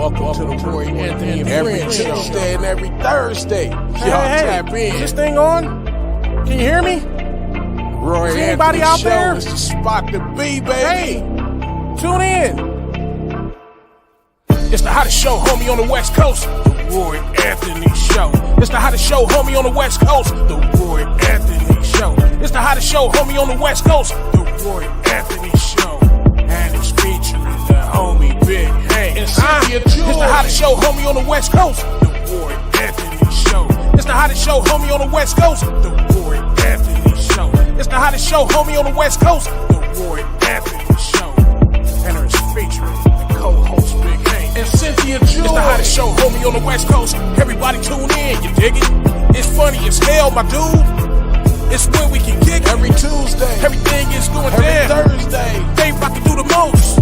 Welcome to the Roy Anthony every Tuesday and every Thursday. Y'all tap in. Is this thing on? Can you hear me? Roy Is Anthony anybody out Show there? is the spot to be, baby. Hey, tune in. It's the hottest show, homie, on the West Coast. The Roy Anthony Show. It's the hottest show, homie, on the West Coast. The Roy Anthony Show. It's the hottest show, homie, on the West Coast. The Roy Anthony Show. And it's featuring the homie Big Hank And Cynthia. It's the hottest show, homie, on the West Coast. The Roy Anthony Show. It's the hottest show, homie, on the West Coast. The Roy Anthony Show. It's the hottest show, homie, on the West Coast. The Roy Anthony Show. And it's featuring the co-host Big Hank And Cynthia. It's the hottest show, homie, on the West Coast. Everybody tune in, you dig it? It's funny as hell, my dude. It's where we can kick Every Tuesday. Everything is going Every down. Thursday. They about to do the most.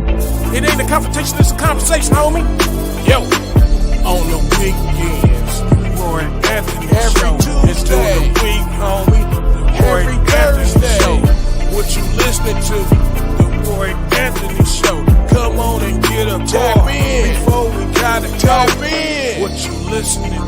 It ain't a confrontation, it's a conversation, homie. Yo, on the weekends, Roy Anthony Every Show. It's Tuesday. during the week, homie. The Roy Every Anthony Thursday. Show. What you listening to? The Roy Anthony Show. Come on and get a Tap call in. before we gotta Tap talk. in. What you listening to?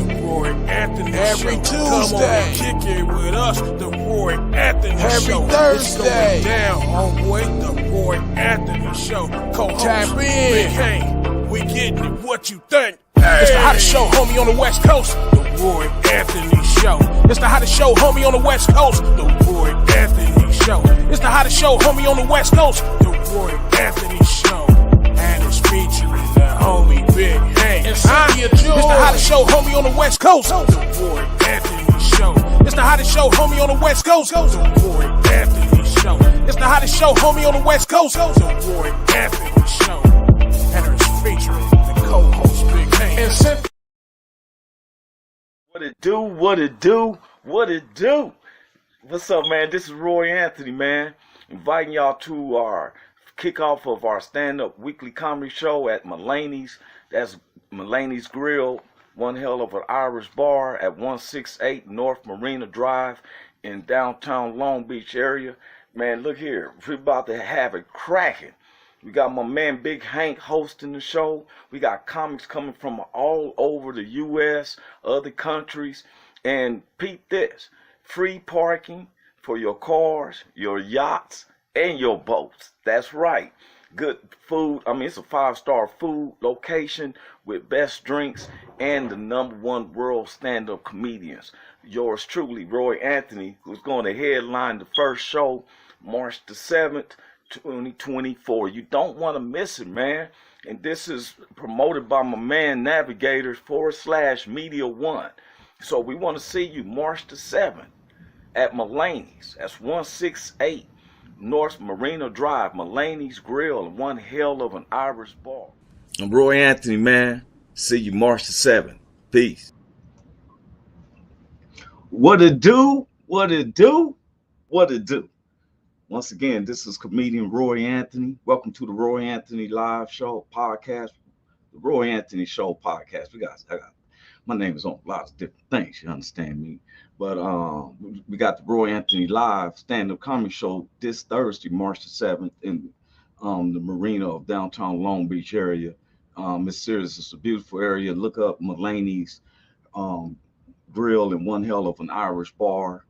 The Roy Anthony Every Show. Come on Tuesday. and kick it with us. The Roy Anthony Every Show. Thursday. It's going down, homeboy. The Roy Anthony Show. Co-host Tap in. Big Hank. We getting it. What you think? It's the hottest show, homie, on the West Coast. The Roy Anthony Show. It's the hottest show, homie, on the West Coast. The Roy Anthony Show. It's the hottest show, homie, on the West Coast. The Roy Anthony Show. And it's featuring the homie Big Hank And Cynthia. It's the hottest show, homie, on the West Coast. The Roy Anthony Show. It's the hottest show, homie, on the West Coast. The Roy Anthony Show. It's the hottest show, homie, on the West Coast. The Roy Anthony Show. And it's featuring the co-host Big Hank And Cynthia. What it do, what it do, what it do. What's up, man? This is Roy Anthony, man. Inviting y'all to our kickoff of our stand-up weekly comedy show at Mulaney's. That's Mulaney's Grill, one hell of an Irish bar at 168 North Marina Drive in downtown Long Beach area. Man, look here. We're about to have it cracking. We got my man Big Hank hosting the show. We got comics coming from all over the U.S., other countries. And peep this, free parking for your cars, your yachts, and your boats. That's right. Good food. I mean, it's a 5-star food location with best drinks and the #1 world stand-up comedians. Yours truly, Roy Anthony, who's going to headline the first show March the 7th. 2024. You don't want to miss it, man. And this is promoted by my man Navigators /Media One. So we want to see you March the 7th at Mulaney's. That's 168 North Marina Drive, Mulaney's Grill, and one hell of an Irish bar. I'm Roy Anthony, man. See you March the 7th. Peace. What it do? What it do? What it do? Once again, this is comedian Roy Anthony. Welcome to the Roy Anthony Live Show podcast, the Roy Anthony Show podcast. My name is on a lot of different things, you understand me? But we got the Roy Anthony Live stand-up comedy show this Thursday, March the 7th, in the marina of downtown Long Beach area. It's serious. It's a beautiful area. Look up Mulaney's Grill and one hell of an Irish bar.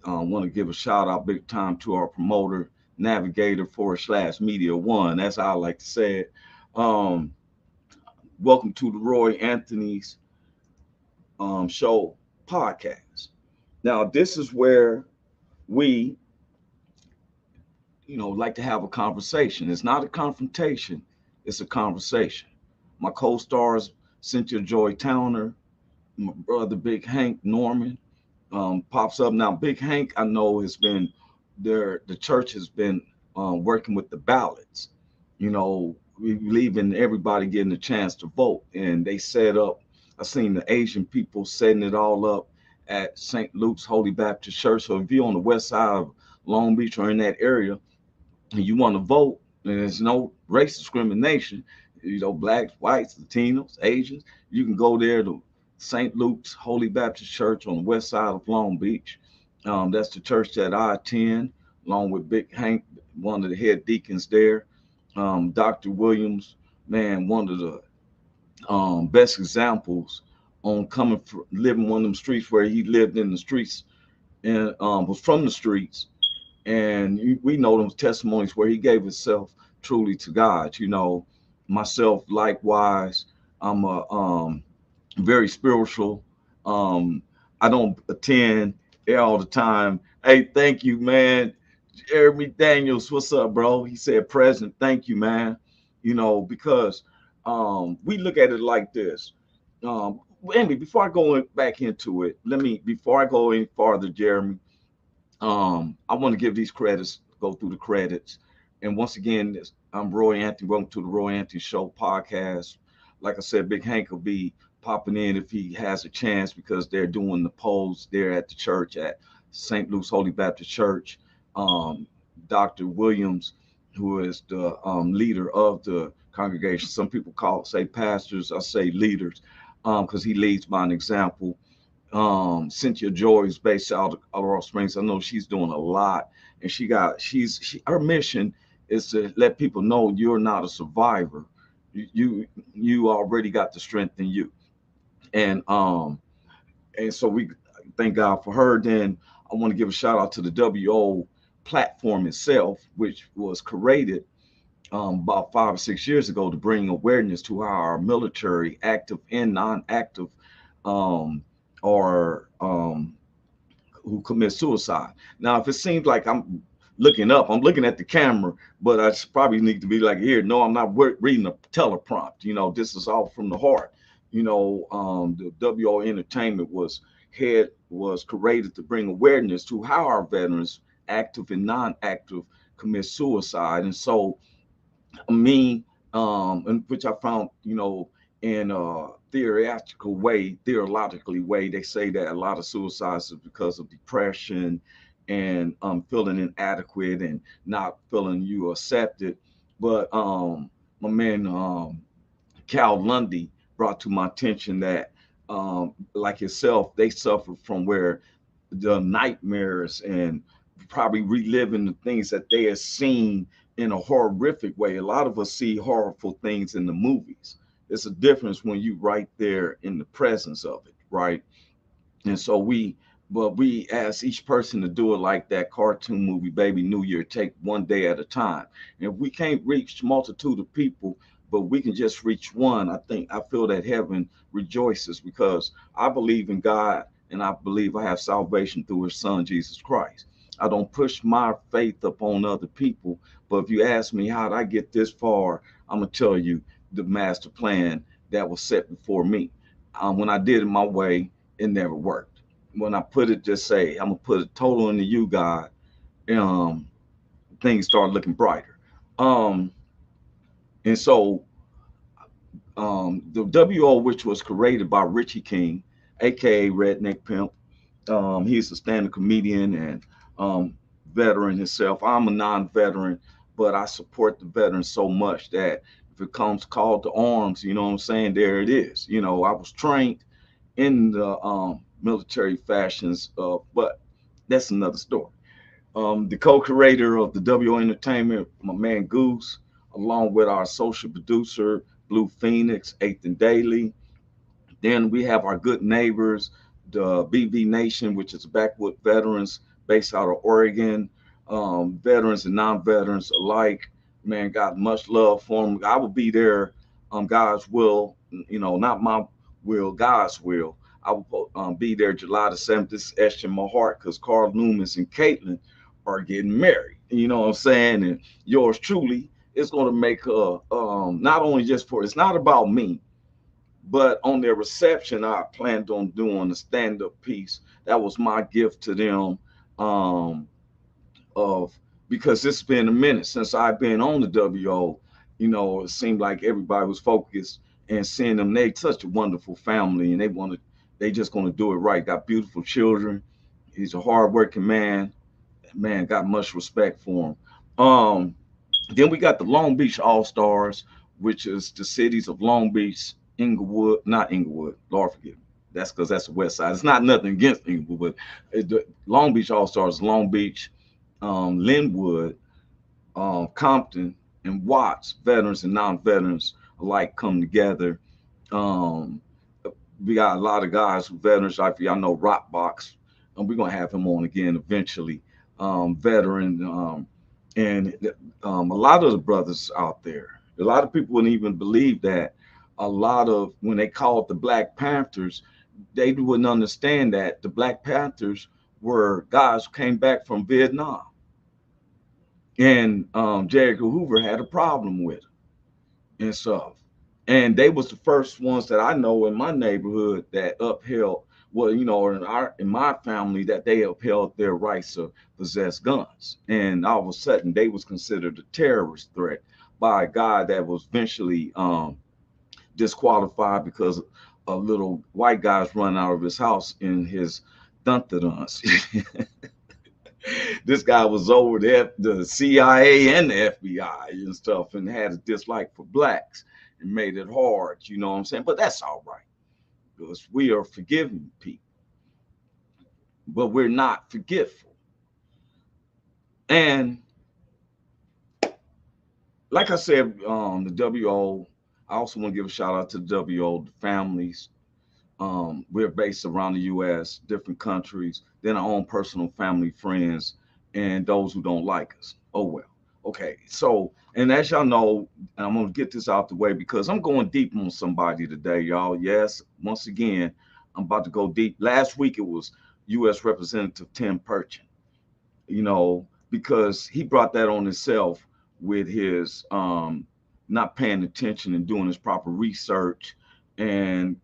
Want to give a shout out big time to our promoter, Navigator /Media One. That's how I like to say it. Welcome to the Roy Anthony's show podcast. Now, this is where we, like to have a conversation. It's not a confrontation. It's a conversation. My co-stars, Cynthia Joy Towner, my brother, Big Hank Norman, pops up now. Big Hank, I know, has been there. The church has been working with the ballots. We believe in everybody getting a chance to vote, and they set up. I seen the Asian people setting it all up at St. Luke's Holy Baptist Church. So if you're on the west side of Long Beach or in that area, and you want to vote, and there's no race discrimination. Blacks, whites, Latinos, Asians. You can go there to St. Luke's Holy Baptist Church on the west side of Long Beach. That's the church that I attend, along with Big Hank, one of the head deacons there. Dr. Williams, man, one of the best examples on coming from living one of them streets where he lived in the streets and was from the streets. And we know those testimonies where he gave himself truly to God. Myself likewise. I'm a very spiritual. Um, I don't attend all the time. Hey, thank you, man. Jeremy Daniels, what's up, bro? He said present. Thank you, man. Because we look at it like this. Anyway, before I go back into it, before I go any farther, Jeremy, I want to give these credits, go through the credits. And once again, I'm Roy Anthony. Welcome to the Roy Anthony Show podcast. Like I said, Big Hank will be popping in if he has a chance because they're doing the polls there at the church at St. Luke's Holy Baptist Church. Dr. Williams, who is the leader of the congregation. Some people say pastors, I say leaders, because he leads by an example. Cynthia Joy is based out of Colorado Springs. I know she's doing a lot, and her mission is to let people know you're not a survivor. You already got the strength in you, and so we thank God for her. Then I want to give a shout out to the WO platform itself, which was created about 5 or 6 years ago to bring awareness to how our military, active and non-active, um, are who commit suicide. Now, if it seems like I'm looking up, I'm looking at the camera, but I probably need to be like, here, no, I'm not reading a teleprompt. This is all from the heart. The WO Entertainment was created to bring awareness to how our veterans, active and non-active, commit suicide. And so me, and which I found, in a theologically way, they say that a lot of suicides is because of depression and feeling inadequate and not feeling you accepted. But my man Cal Lundy brought to my attention that, like yourself, they suffer from where the nightmares and probably reliving the things that they have seen in a horrific way. A lot of us see horrible things in the movies. It's a difference when you right there in the presence of it, right? And so we ask each person to do it like that cartoon movie, Baby New Year, take one day at a time. And if we can't reach multitude of people, but we can just reach one, I feel that heaven rejoices because I believe in God and I believe I have salvation through his son, Jesus Christ. I don't push my faith upon other people, but if you ask me how did I get this far, I'm gonna tell you the master plan that was set before me. When I did it my way, it never worked. When I put it, just say, I'm gonna put it total into you, God. Um, Things start looking brighter. Um, and so the WO, which was created by Richie King, aka Redneck Pimp, he's a stand-up comedian and veteran himself. I'm a non-veteran, but I support the veterans so much that if it comes called to arms, you know what I'm saying? There it is. I was trained in the military fashions, but that's another story. The co-creator of the WO Entertainment, my man Goose, along with our social producer, Blue Phoenix, Eighth and Daily. Then we have our good neighbors, the BV Nation, which is backwood veterans based out of Oregon, veterans and non-veterans alike. Man, got much love for them. I will be there, God's will, not my will, God's will. I will be there July the 7th. This is etched in my heart because Carl Loomis and Caitlin are getting married. You know what I'm saying? And yours truly is going to make not only just for, it's not about me, but on their reception, I planned on doing a stand-up piece. That was my gift to them, of because it's been a minute since I've been on the WO. It seemed like everybody was focused and seeing them. They such a wonderful family, and they just gonna do it right. Got beautiful children. He's a hardworking man. Man, got much respect for him. Then we got the Long Beach All Stars, which is the cities of Long Beach, Inglewood, not Inglewood, Lord forgive me. That's because that's the west side. It's not nothing against Inglewood, but the Long Beach All Stars, Long Beach, Linwood, Compton, and Watts, veterans and non-veterans alike come together Um, we got a lot of guys, veterans, like y'all know Rockbox, and we're gonna have him on again eventually. Veteran, and a lot of the brothers out there, a lot of people wouldn't even believe that. A lot of when they called the Black Panthers, they wouldn't understand that the Black Panthers were guys who came back from Vietnam, and J. Edgar Hoover had a problem with it and stuff. And they was the first ones that I know in my neighborhood that upheld, well, or in my family, that they upheld their rights to possess guns. And all of a sudden, they was considered a terrorist threat by a guy that was eventually disqualified because a little white guys run out of his house in his dun This guy was over the CIA and the FBI and stuff, and had a dislike for blacks and made it hard. You know what I'm saying? But that's all right because we are forgiving people, but we're not forgetful. And like I said, the WO. I also want to give a shout out to the WO, the families. We're based around the U.S., different countries, then our own personal family, friends, and those who don't like us. Oh, well. Okay. So, and as y'all know, I'm going to get this out the way because I'm going deep on somebody today, y'all. Yes, once again, I'm about to go deep. Last week, it was U.S. Representative Tim Purchin, because he brought that on himself with his not paying attention and doing his proper research and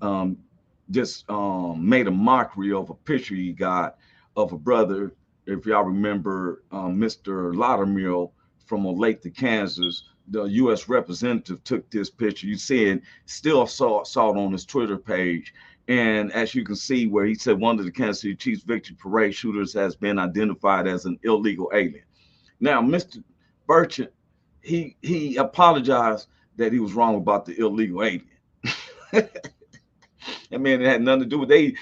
um, just made a mockery of a picture he got of a brother. If y'all remember, Mr. Loudermill from Olathe, Kansas, the U.S. representative took this picture. You see it, still saw it on his Twitter page. And as you can see, where he said one of the Kansas City Chiefs Victory Parade shooters has been identified as an illegal alien. Now, Mr. Burchett, he apologized that he was wrong about the illegal alien. That man, it had nothing to do with they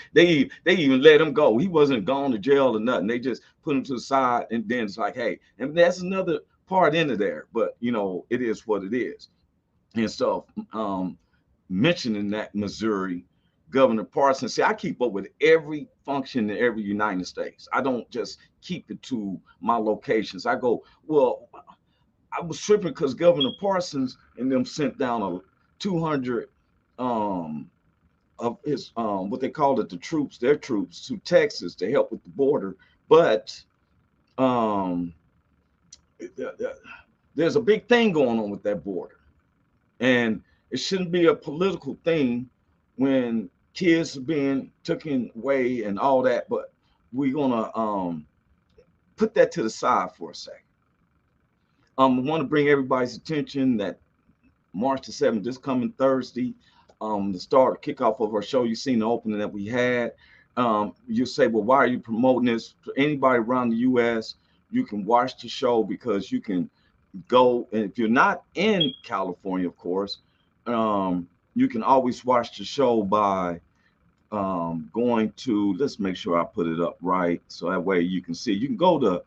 even let him go. He wasn't gone to jail or nothing. They just put him to the side, and then it's like, hey, and that's another part into there. But it is what it is. And so mentioning that Missouri Governor Parsons, see, I keep up with every function in every United States. I don't just keep it to my locations. I go, well, I was tripping because Governor Parsons and them sent down a 200 of his what they called it, their troops to Texas to help with the border. But um, there's a big thing going on with that border, and it shouldn't be a political thing when kids are being taken away and all that. But we're gonna put that to the side for a second. I want to bring everybody's attention that March the 7th, this coming Thursday, the start kickoff of our show. You've seen the opening that we had. You say, well, why are you promoting this? For anybody around the U.S., you can watch the show because you can go. And if you're not in California, of course, you can always watch the show by going to, let's make sure I put it up right. So that way you can see, you can go to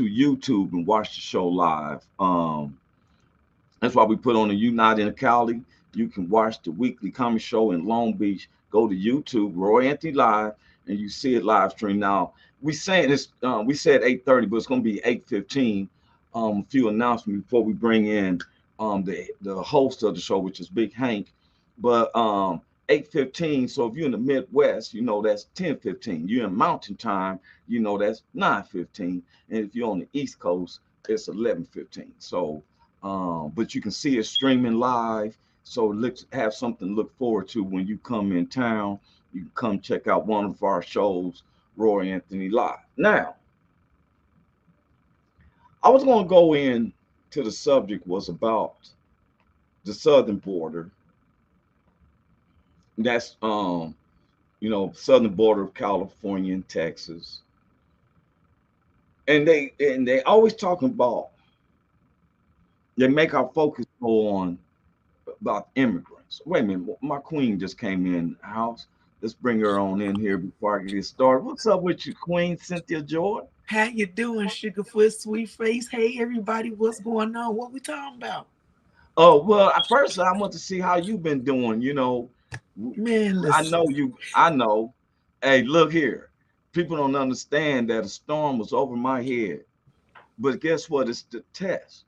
YouTube and watch the show live. That's why we put on the Unite in Cali. You can watch the weekly comedy show in Long Beach. Go to YouTube, Roy Anthony Live, and you see it live stream. Now we saying this, we said 8:30, but it's going to be 8:15. A few announcements before we bring in the host of the show, which is Big Hank. But 8:15. So if you're in the Midwest, that's 10:15. You're in Mountain Time, that's 9:15. And if you're on the East Coast, it's 11:15. So, but you can see it streaming live. So let's have something to look forward to when you come in town. You can come check out one of our shows, Roy Anthony Live. Now, I was going to go in to the subject was about the southern border. That's southern border of California and Texas. And they always talking about, they make our focus go on about immigrants. Wait a minute, my queen just came in the house. Let's bring her on in here before I get started. What's up with you, Queen Cynthia Jordan? How you doing, Sugarfoot, Sweet Face? Hey, everybody, what's going on? What we talking about? Oh well, at first I want to see how you've been doing. Man, I listen. know you. I know. Hey, look here. People don't understand that a storm was over my head, but guess what? It's the test.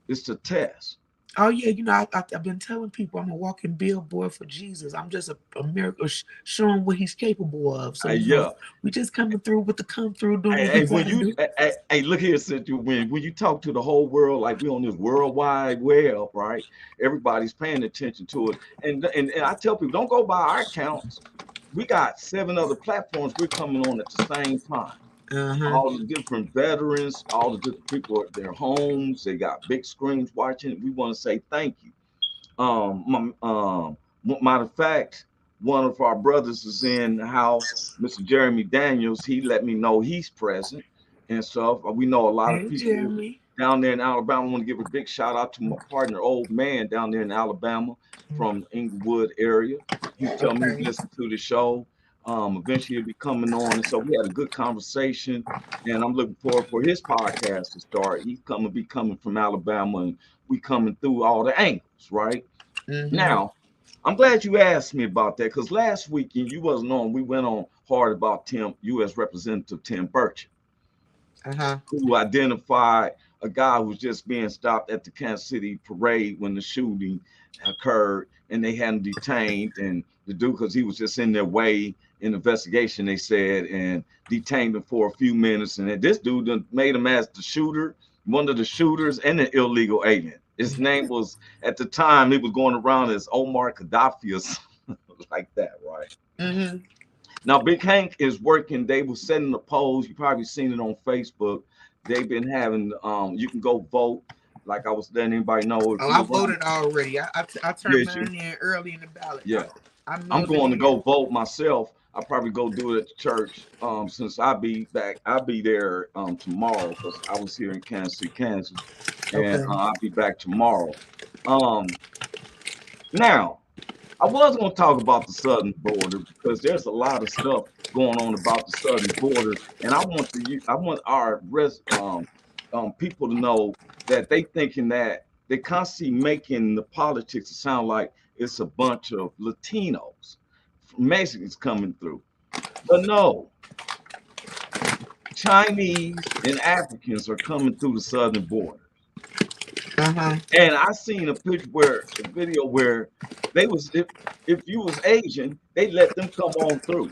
It's the test. Oh yeah, I've been telling people I'm a walking billboard for Jesus. I'm just a miracle, showing what He's capable of. So Yeah. we just coming through with the come through, doing what He Hey, got when to you do. hey, look here, Cynthia, when you talk to the whole world like we on this worldwide web, right? Everybody's paying attention to it. And I tell people, don't go by our accounts. We got 7 other platforms we're coming on at the same time. Uh huh. All the different veterans, all the different people at their homes, they got big screens watching. We want to say thank you. Matter of fact, one of our brothers is in the house, Mr. Jeremy Daniels. He let me know he's present and stuff. We know a lot of Hey people Jeremy. down there in Alabama. I want to give a big shout out to my partner, old man down there in Alabama from the Inglewood area. He tell me he Okay. listened to the show. Eventually he'll be coming on. And so we had a good conversation. And I'm looking forward for his podcast to start. He's be coming from Alabama, and we coming through all the angles, right? Mm-hmm. Now, I'm glad you asked me about that because last weekend you wasn't on. We went on hard about U.S. Representative Tim Burchett, Uh huh. who identified a guy who was just being stopped at the Kansas City parade when the shooting occurred, and they had him detained. And the dude, because he was just in their way in investigation, they said, and detained him for a few minutes. And then this dude done made him as the shooter, one of the shooters, and an illegal alien. His name was at the time he was going around as Omar Gaddafi or something like that, right? Mm-hmm. Now, Big Hank is working. They were setting the polls. You probably seen it on Facebook. They've been having you can go vote. Like I was letting anybody know if Oh, you I around. voted already. I turned Yes, you. mine in early in the ballot. Yeah. I I'm mailed it going to in. go vote myself. I'll probably go do it at the church. Since I'll be back, I'll be there tomorrow because I was here in Kansas City, Kansas, and Okay. I'll be back tomorrow. Um, Now, I was going to talk about the southern border because there's a lot of stuff going on about the southern border, and I want our people to know that they thinking that they constantly making the politics sound like it's a bunch of Latinos, Mexicans coming through, but no, Chinese and Africans are coming through the southern border. Uh huh. And I seen a video where they was if you was Asian, they let them come on through.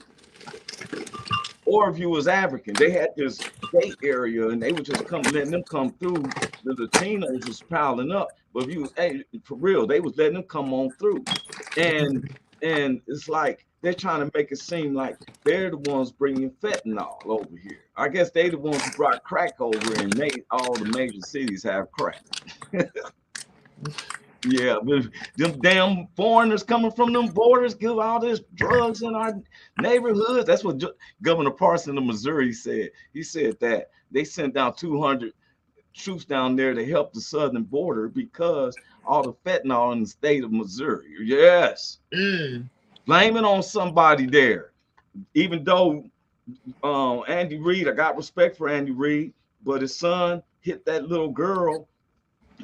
Or if you was African, they had this gate area and they would just letting them come through. The Latinos was piling up, but if you was for real, they was letting them come on through. And it's like they're trying to make it seem like they're the ones bringing fentanyl over here. I guess they the ones who brought crack over and made all the major cities have crack. Yeah, but them damn foreigners coming from them borders give all this drugs in our neighborhoods. That's what Governor Parson of Missouri said. He said that they sent down 200 troops down there to help the southern border because all the fentanyl in the state of Missouri. Yes, Mm. blame it on somebody there. Even though Andy Reid, I got respect for Andy Reid, but his son hit that little girl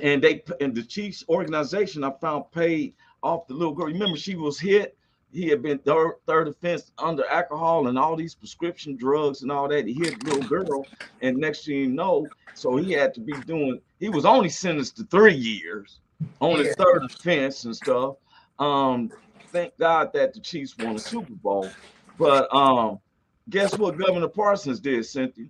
and the Chiefs organization I found paid off the little girl. Remember, she was hit. He had been third offense under alcohol and all these prescription drugs and all that. He hit the little girl, and next thing you know, so he had to be doing. He was only sentenced to 3 years on his Yeah. third offense and stuff. Thank God that the Chiefs won the Super Bowl. But guess what Governor Parsons did, Cynthia?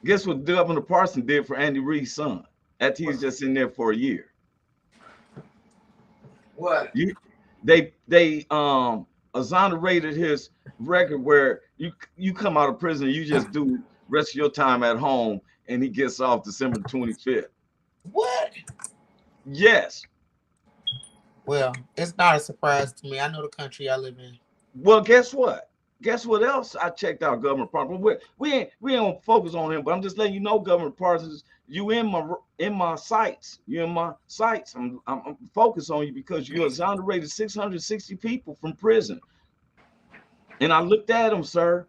Guess what Governor Parson did for Andy Reid's son after he was just in there for a year? What? You, they exonerated his record where you come out of prison, you just do rest of your time at home, and he gets off December 25th. What? Yes. Well, it's not a surprise to me. I know the country I live in. Well, guess what? Guess what else I checked out Governor Parsons. We ain't gonna focus on him, but I'm just letting you know, Governor Parsons, you in my sights. You in my sights. I'm focused on you because you exonerated 660 people from prison. And I looked at them, sir,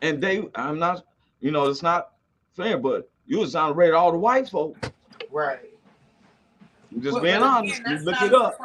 and I'm not, it's not fair, but you exonerated all the white folk. Right. I'm just being honest. You look it up.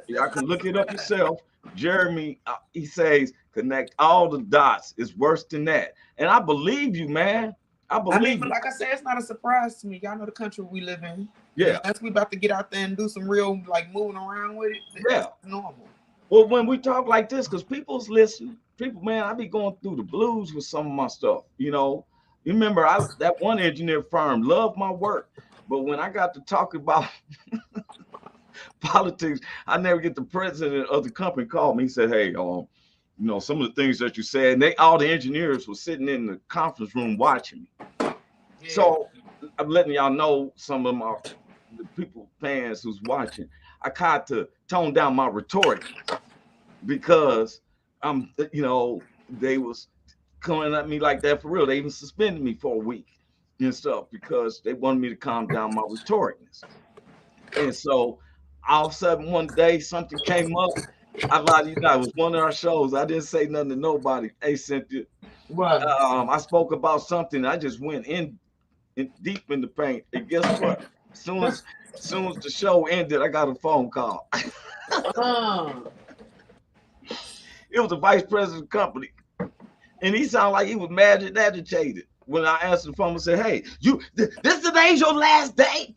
Y'all can look it up yourself. Jeremy, he says, connect all the dots. It's worse than that. And I believe you, man. I believe but you. like I said, it's not a surprise to me. Y'all know the country we live in. Yeah. Unless we about to get out there and do some real, like, moving around with it. Yeah. Normal. Well, when we talk like this, because people's listening, people, man, I be going through the blues with some of my stuff. You know, you remember that one engineer firm loved my work, but when I got to talk about politics, I never get the president of the company called me. He said, "Hey, you know, some of the things that you said," and all the engineers were sitting in the conference room watching me. Yeah. So I'm letting y'all know some of the people, fans who's watching. I tried to tone down my rhetoric because you know, they was coming at me like that for real. They even suspended me for a week and stuff because they wanted me to calm down my rhetoricness. And so all of a sudden one day something came up. I lied to you not. It was one of our shows. I didn't say nothing to nobody. Hey, Cynthia. Right. I spoke about something. I just went in deep in the paint. And guess what? As soon as the show ended, I got a phone call. It was the vice president of the company. And he sounded like he was mad and agitated. When I answered the phone and said, "Hey, this today's your last day."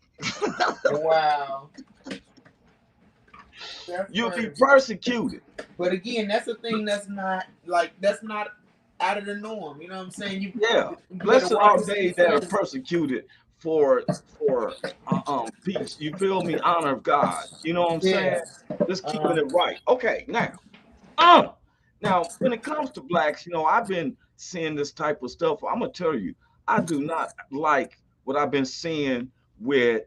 Wow. You'll be persecuted. But again, that's a thing that's not out of the norm. You know what I'm saying? Blessed are they that are persecuted for peace. You feel me? Honor of God. You know what I'm saying? Just keeping it right. Okay, now when it comes to blacks, you know, I've been seeing this type of stuff. I'm gonna tell you, I do not like what I've been seeing with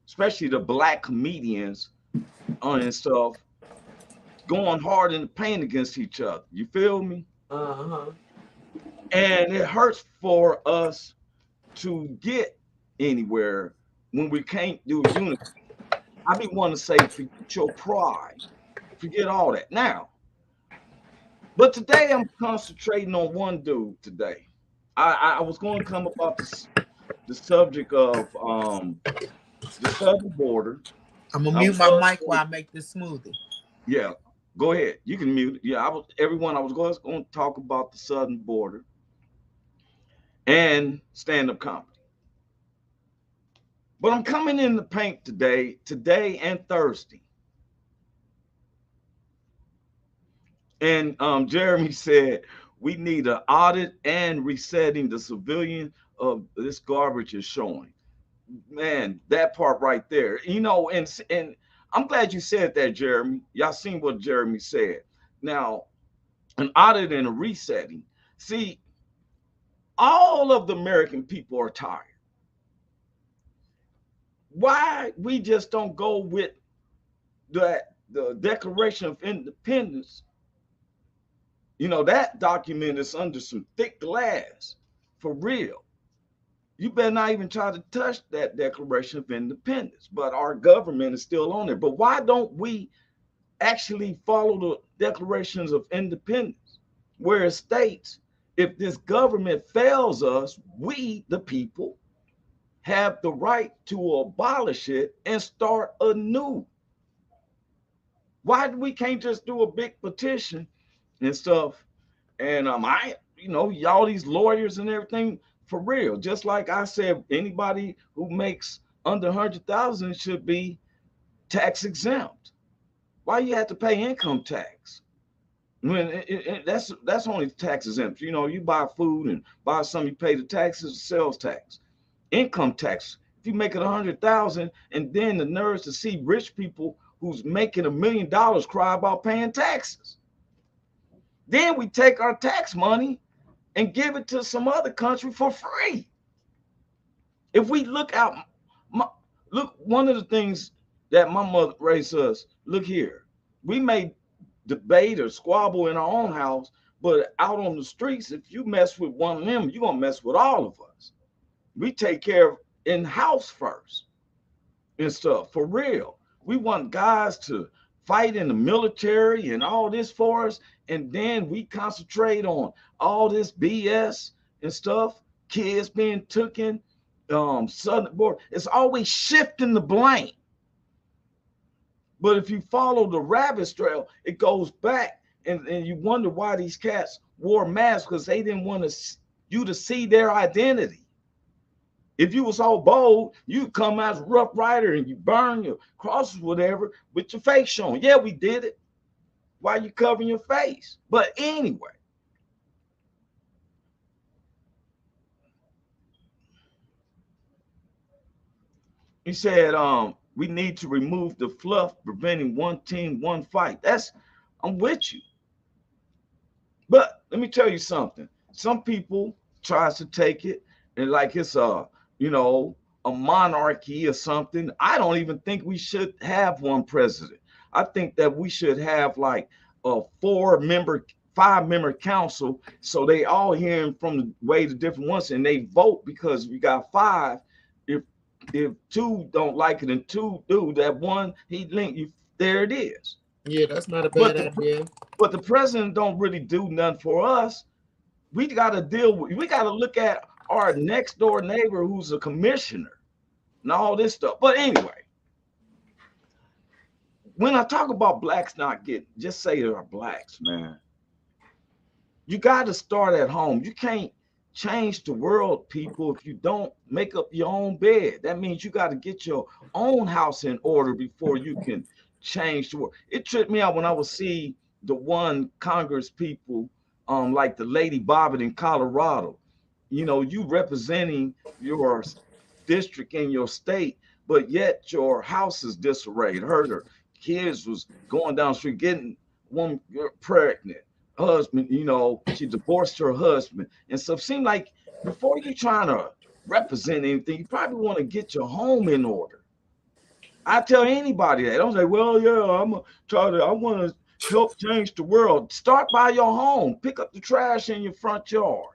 especially the black comedians and stuff, going hard in the paint against each other. You feel me? And it hurts for us to get anywhere when we can't do unity. I be wanting to say, forget your pride, forget all that. Now, but today I'm concentrating on one dude today. I was going to come about the subject of the southern border. I'm gonna mute my mic while I make this smoothie. Yeah, go ahead. You can mute it. Yeah, I was going to talk about the southern border and stand-up comedy. But I'm coming in the paint today and Thursday. And Jeremy said we need an audit and resetting the civilian of this garbage is showing. Man, that part right there, you know, and I'm glad you said that, Jeremy. Y'all seen what Jeremy said. Now, an audit and a resetting. See, all of the American people are tired. Why we just don't go with the Declaration of Independence? You know, that document is under some thick glass, for real. You better not even try to touch that Declaration of Independence, but our government is still on there. But why don't we actually follow the Declarations of Independence, where it states, if this government fails us, we, the people, have the right to abolish it and start anew? Why we can't just do a big petition and stuff? And you know, y'all these lawyers and everything, for real, just like I said, anybody who makes under 100,000 should be tax exempt. Why you have to pay income tax? When that's only tax exempt. You know, you buy food and buy something, you pay the taxes, sales tax, income tax. If you make it 100,000, and then the nerves to see rich people who's making $1 million cry about paying taxes. Then we take our tax money and give it to some other country for free. If we look out, look, one of the things that my mother raised us, look here, we may debate or squabble in our own house, but out on the streets, if you mess with one of them, you're going to mess with all of us. We take care of in-house first and stuff, for real. We want guys to fight in the military and all this for us, and then we concentrate on all this BS and stuff, kids being taken, southern border. It's always shifting the blame. But if you follow the rabbit trail, it goes back, and you wonder why these cats wore masks, because they didn't want you to see their identity. If you was all bold, you come as a Rough Rider and you burn your crosses, whatever, with your face showing. Yeah, we did it. Why you covering your face? But anyway, he said, we need to remove the fluff, preventing one team, one fight. I'm with you. But let me tell you something. Some people tries to take it and like it's you know, a monarchy or something. I don't even think we should have one president. I think that we should have like a 5-member council, so they all hearing from the way the different ones, and they vote, because we got 5. If 2 don't like it and 2 do, that one he linked you. There it is. Yeah, that's not a bad idea. But the president don't really do nothing for us. We got to we got to look at our next door neighbor who's a commissioner and all this stuff. But anyway, when I talk about blacks not getting, just say there are blacks, man. You got to start at home. You can't change the world, people, if you don't make up your own bed. That means you got to get your own house in order before you can change the world. It tripped me out when I would see the one Congress people, like the lady Bobbitt in Colorado. You know, you representing your district in your state, but yet your house is disarrayed. Her kids was going down the street getting one pregnant. Husband, you know, she divorced her husband. And so it seemed like before you trying to represent anything, you probably want to get your home in order. I tell anybody that. Don't say, well, yeah, I want to help change the world. Start by your home. Pick up the trash in your front yard.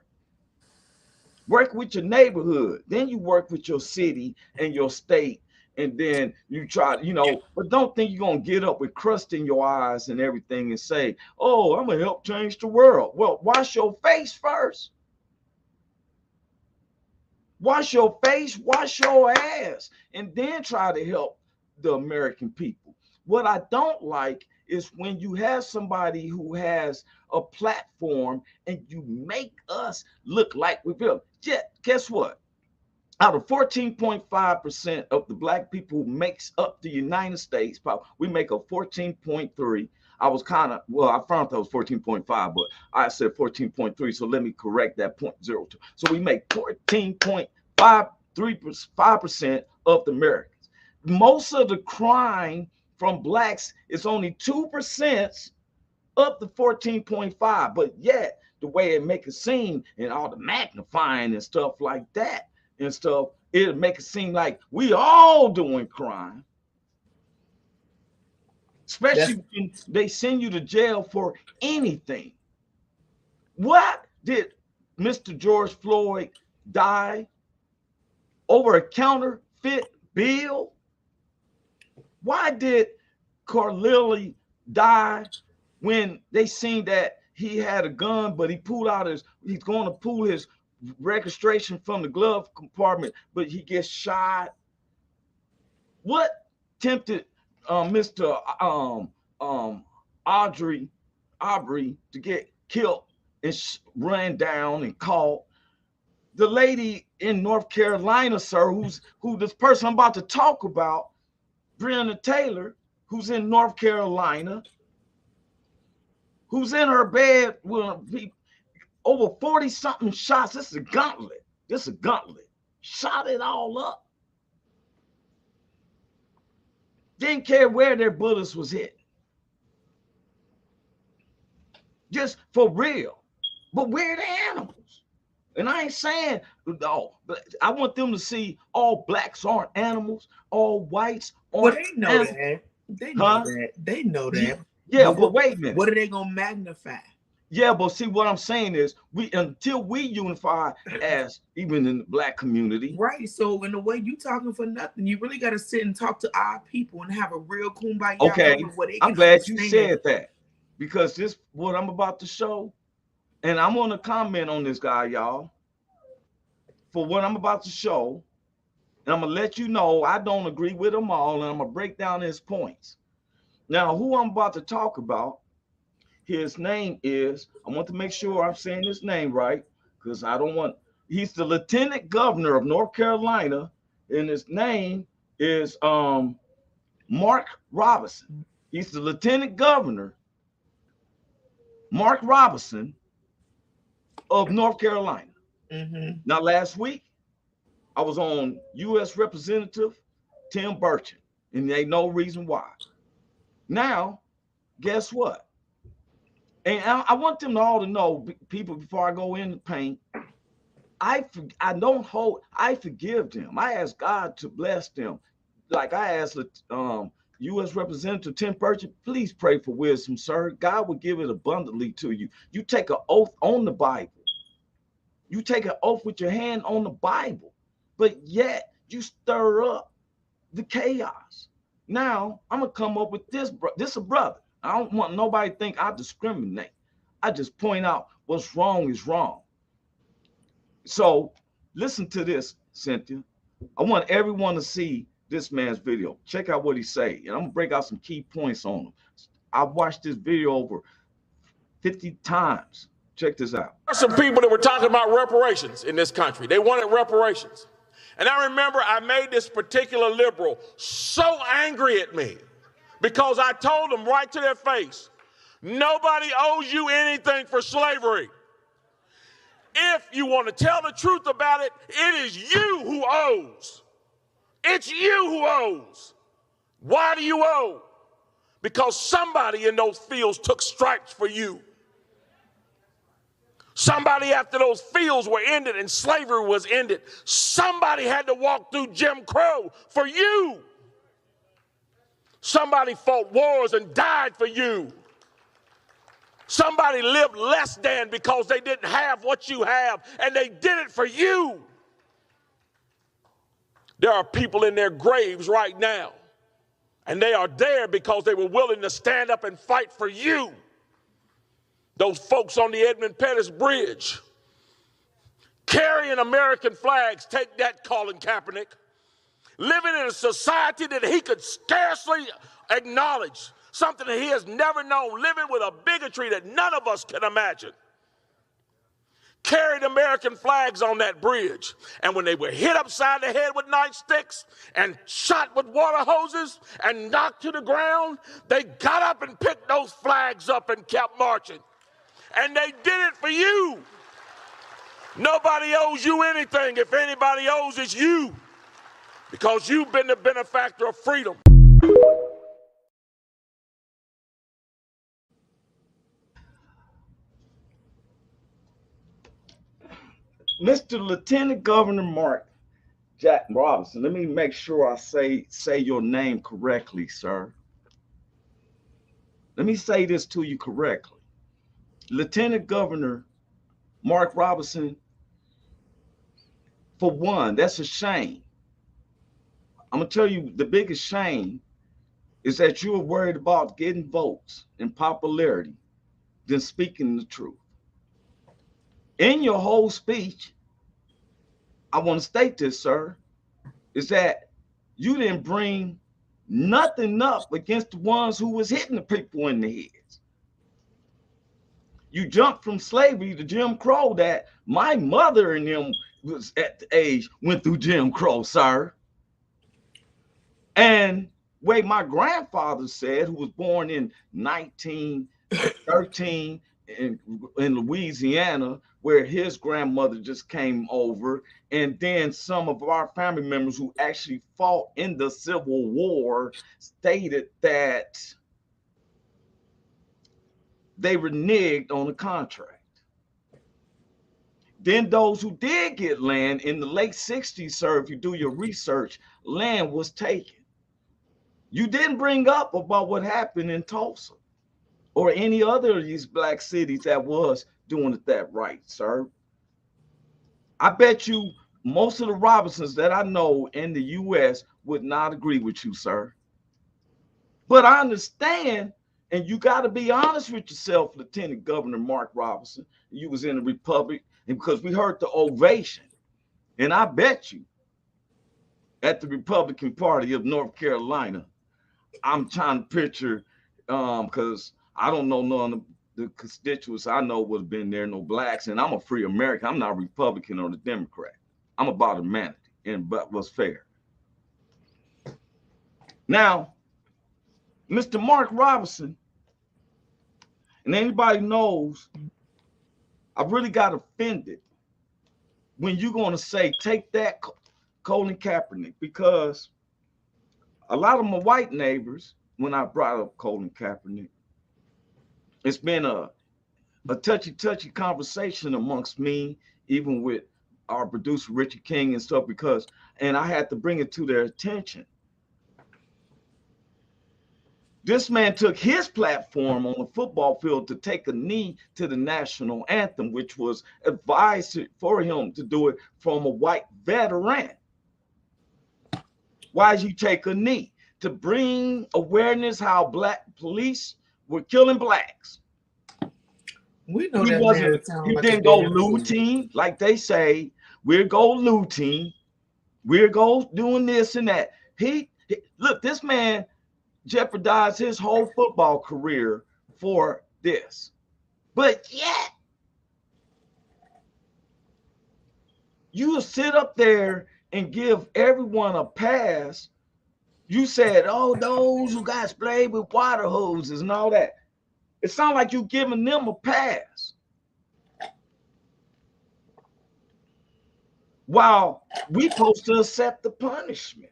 Work with your neighborhood. Then you work with your city and your state. And then you try, you know, but don't think you're going to get up with crust in your eyes and everything and say, oh, I'm going to help change the world. Well, wash your face first. Wash your face, wash your ass, and then try to help the American people. What I don't like is when you have somebody who has a platform and you make us look like we feel. Yeah, guess what? Out of 14.5% of the black people who makes up the United States, we make a 14.3. I was kind of, well, I found that was 14.5, but I said 14.3. So let me correct that 0.02. So we make 14.5% of the Americans. Most of the crime from blacks is only 2% of the 14.5, but yet the way it make it seem and all the magnifying and stuff like that, and stuff, it'll make it seem like we all doing crime. Especially when they send you to jail for anything. What did Mr. George Floyd die over a counterfeit bill? Why did Carlili die when they seen that he had a gun, but he's going to pull his registration from the glove compartment, but he gets shot? What tempted Mr. Aubrey to get killed and ran down and caught? The lady in North Carolina, sir, who this person I'm about to talk about, Breonna Taylor, who's in North Carolina, who's in her bed with over 40-something shots. This is a gauntlet. Shot it all up. Didn't care where their bullets was hit. Just for real. But we're the animals. And I ain't saying, no, but I want them to see all blacks aren't animals, all whites aren't. Well, they know that. They know that. Yeah, but wait a minute. What are they gonna magnify? Yeah, but see, what I'm saying is, until we unify as even in the black community, right? So in a way, you talking for nothing. You really got to sit and talk to our people and have a real kumbaya. Okay, I'm glad you said that, because this what I'm about to show, and I'm going to comment on this guy, y'all. For what I'm about to show, And I'm going to let you know I don't agree with them all, and I'm going to break down his points. Now, who I'm about to talk about, his name is, I want to make sure I'm saying his name right, because I don't want, he's the Lieutenant Governor of North Carolina, and his name is Mark Robinson. He's the Lieutenant Governor, Mark Robinson of North Carolina. Mm-hmm. Now, last week, I was on U.S. Representative Tim Burchett, and there ain't no reason why. Now, guess what? And I want them all to know, people, before I go in the paint, I forgive them. I ask God to bless them. Like I asked U.S. Representative Tim Burchett, please pray for wisdom, sir. God will give it abundantly to you. You take an oath on the Bible. You take an oath with your hand on the Bible, but yet you stir up the chaos. Now, I'm going to come up with this. This is a brother. I don't want nobody to think I discriminate. I just point out what's wrong is wrong. So listen to this, Cynthia. I want everyone to see this man's video. Check out what he say, and I'm going to break out some key points on him. I've watched this video over 50 times. Check this out. There are some people that were talking about reparations in this country. They wanted reparations. And I remember I made this particular liberal so angry at me because I told them right to their face, nobody owes you anything for slavery. If you want to tell the truth about it, it is you who owes. It's you who owes. Why do you owe? Because somebody in those fields took stripes for you. Somebody, after those fields were ended and slavery was ended, somebody had to walk through Jim Crow for you. Somebody fought wars and died for you. Somebody lived less than because they didn't have what you have, and they did it for you. There are people in their graves right now, and they are there because they were willing to stand up and fight for you. Those folks on the Edmund Pettus Bridge carrying American flags, take that, Colin Kaepernick, living in a society that he could scarcely acknowledge, something that he has never known, living with a bigotry that none of us can imagine. Carried American flags on that bridge, and when they were hit upside the head with nightsticks and shot with water hoses and knocked to the ground, they got up and picked those flags up and kept marching. And they did it for you. Nobody owes you anything. If anybody owes, it's you, because you've been the benefactor of freedom. Mr. Lieutenant Governor Mark Jack Robinson, let me make sure I say your name correctly, sir. Let me say this to you correctly. Lieutenant Governor Mark Robinson, for one, that's a shame. I'm going to tell you the biggest shame is that you're worried about getting votes and popularity than speaking the truth. In your whole speech, I want to state this, sir, is that you didn't bring nothing up against the ones who was hitting the people in the heads. You jumped from slavery to Jim Crow that my mother and them was at the age went through Jim Crow, sir. And way my grandfather said, who was born in 1913 in Louisiana, where his grandmother just came over, and then some of our family members who actually fought in the Civil War stated that they reneged on the contract. Then those who did get land in the late 60s, sir, if you do your research, land was taken. You didn't bring up about what happened in Tulsa or any other of these black cities that was doing it that right, sir. I bet you most of the Robinsons that I know in the U.S. would not agree with you, sir. But I understand, and you got to be honest with yourself, Lieutenant Governor Mark Robinson. You was in the Republic, and because we heard the ovation, and I bet you at the Republican Party of North Carolina. I'm trying to picture, because I don't know none of the constituents I know would have been there, no blacks, and I'm a free American. I'm not a Republican or the Democrat. I'm about humanity and but what's fair. Now, Mr. Mark Robinson, and anybody knows, I really got offended when you're going to say, take that, Colin Kaepernick, because a lot of my white neighbors, when I brought up Colin Kaepernick, it's been a touchy conversation amongst me, even with our producer Richard King and stuff, and I had to bring it to their attention. This man took his platform on the football field to take a knee to the national anthem, which was advised for him to do it from a white veteran. Why did you take a knee? To bring awareness how black police were killing blacks. We know He that wasn't. He like didn't go looting, like they say. We'll go looting. We'll go doing this and that. He look, this man jeopardized his whole football career for this. But yet, you sit up there and give everyone a pass. You said, oh, those who got sprayed with water hoses and all that. It sounds like you're giving them a pass. While we supposed to accept the punishment.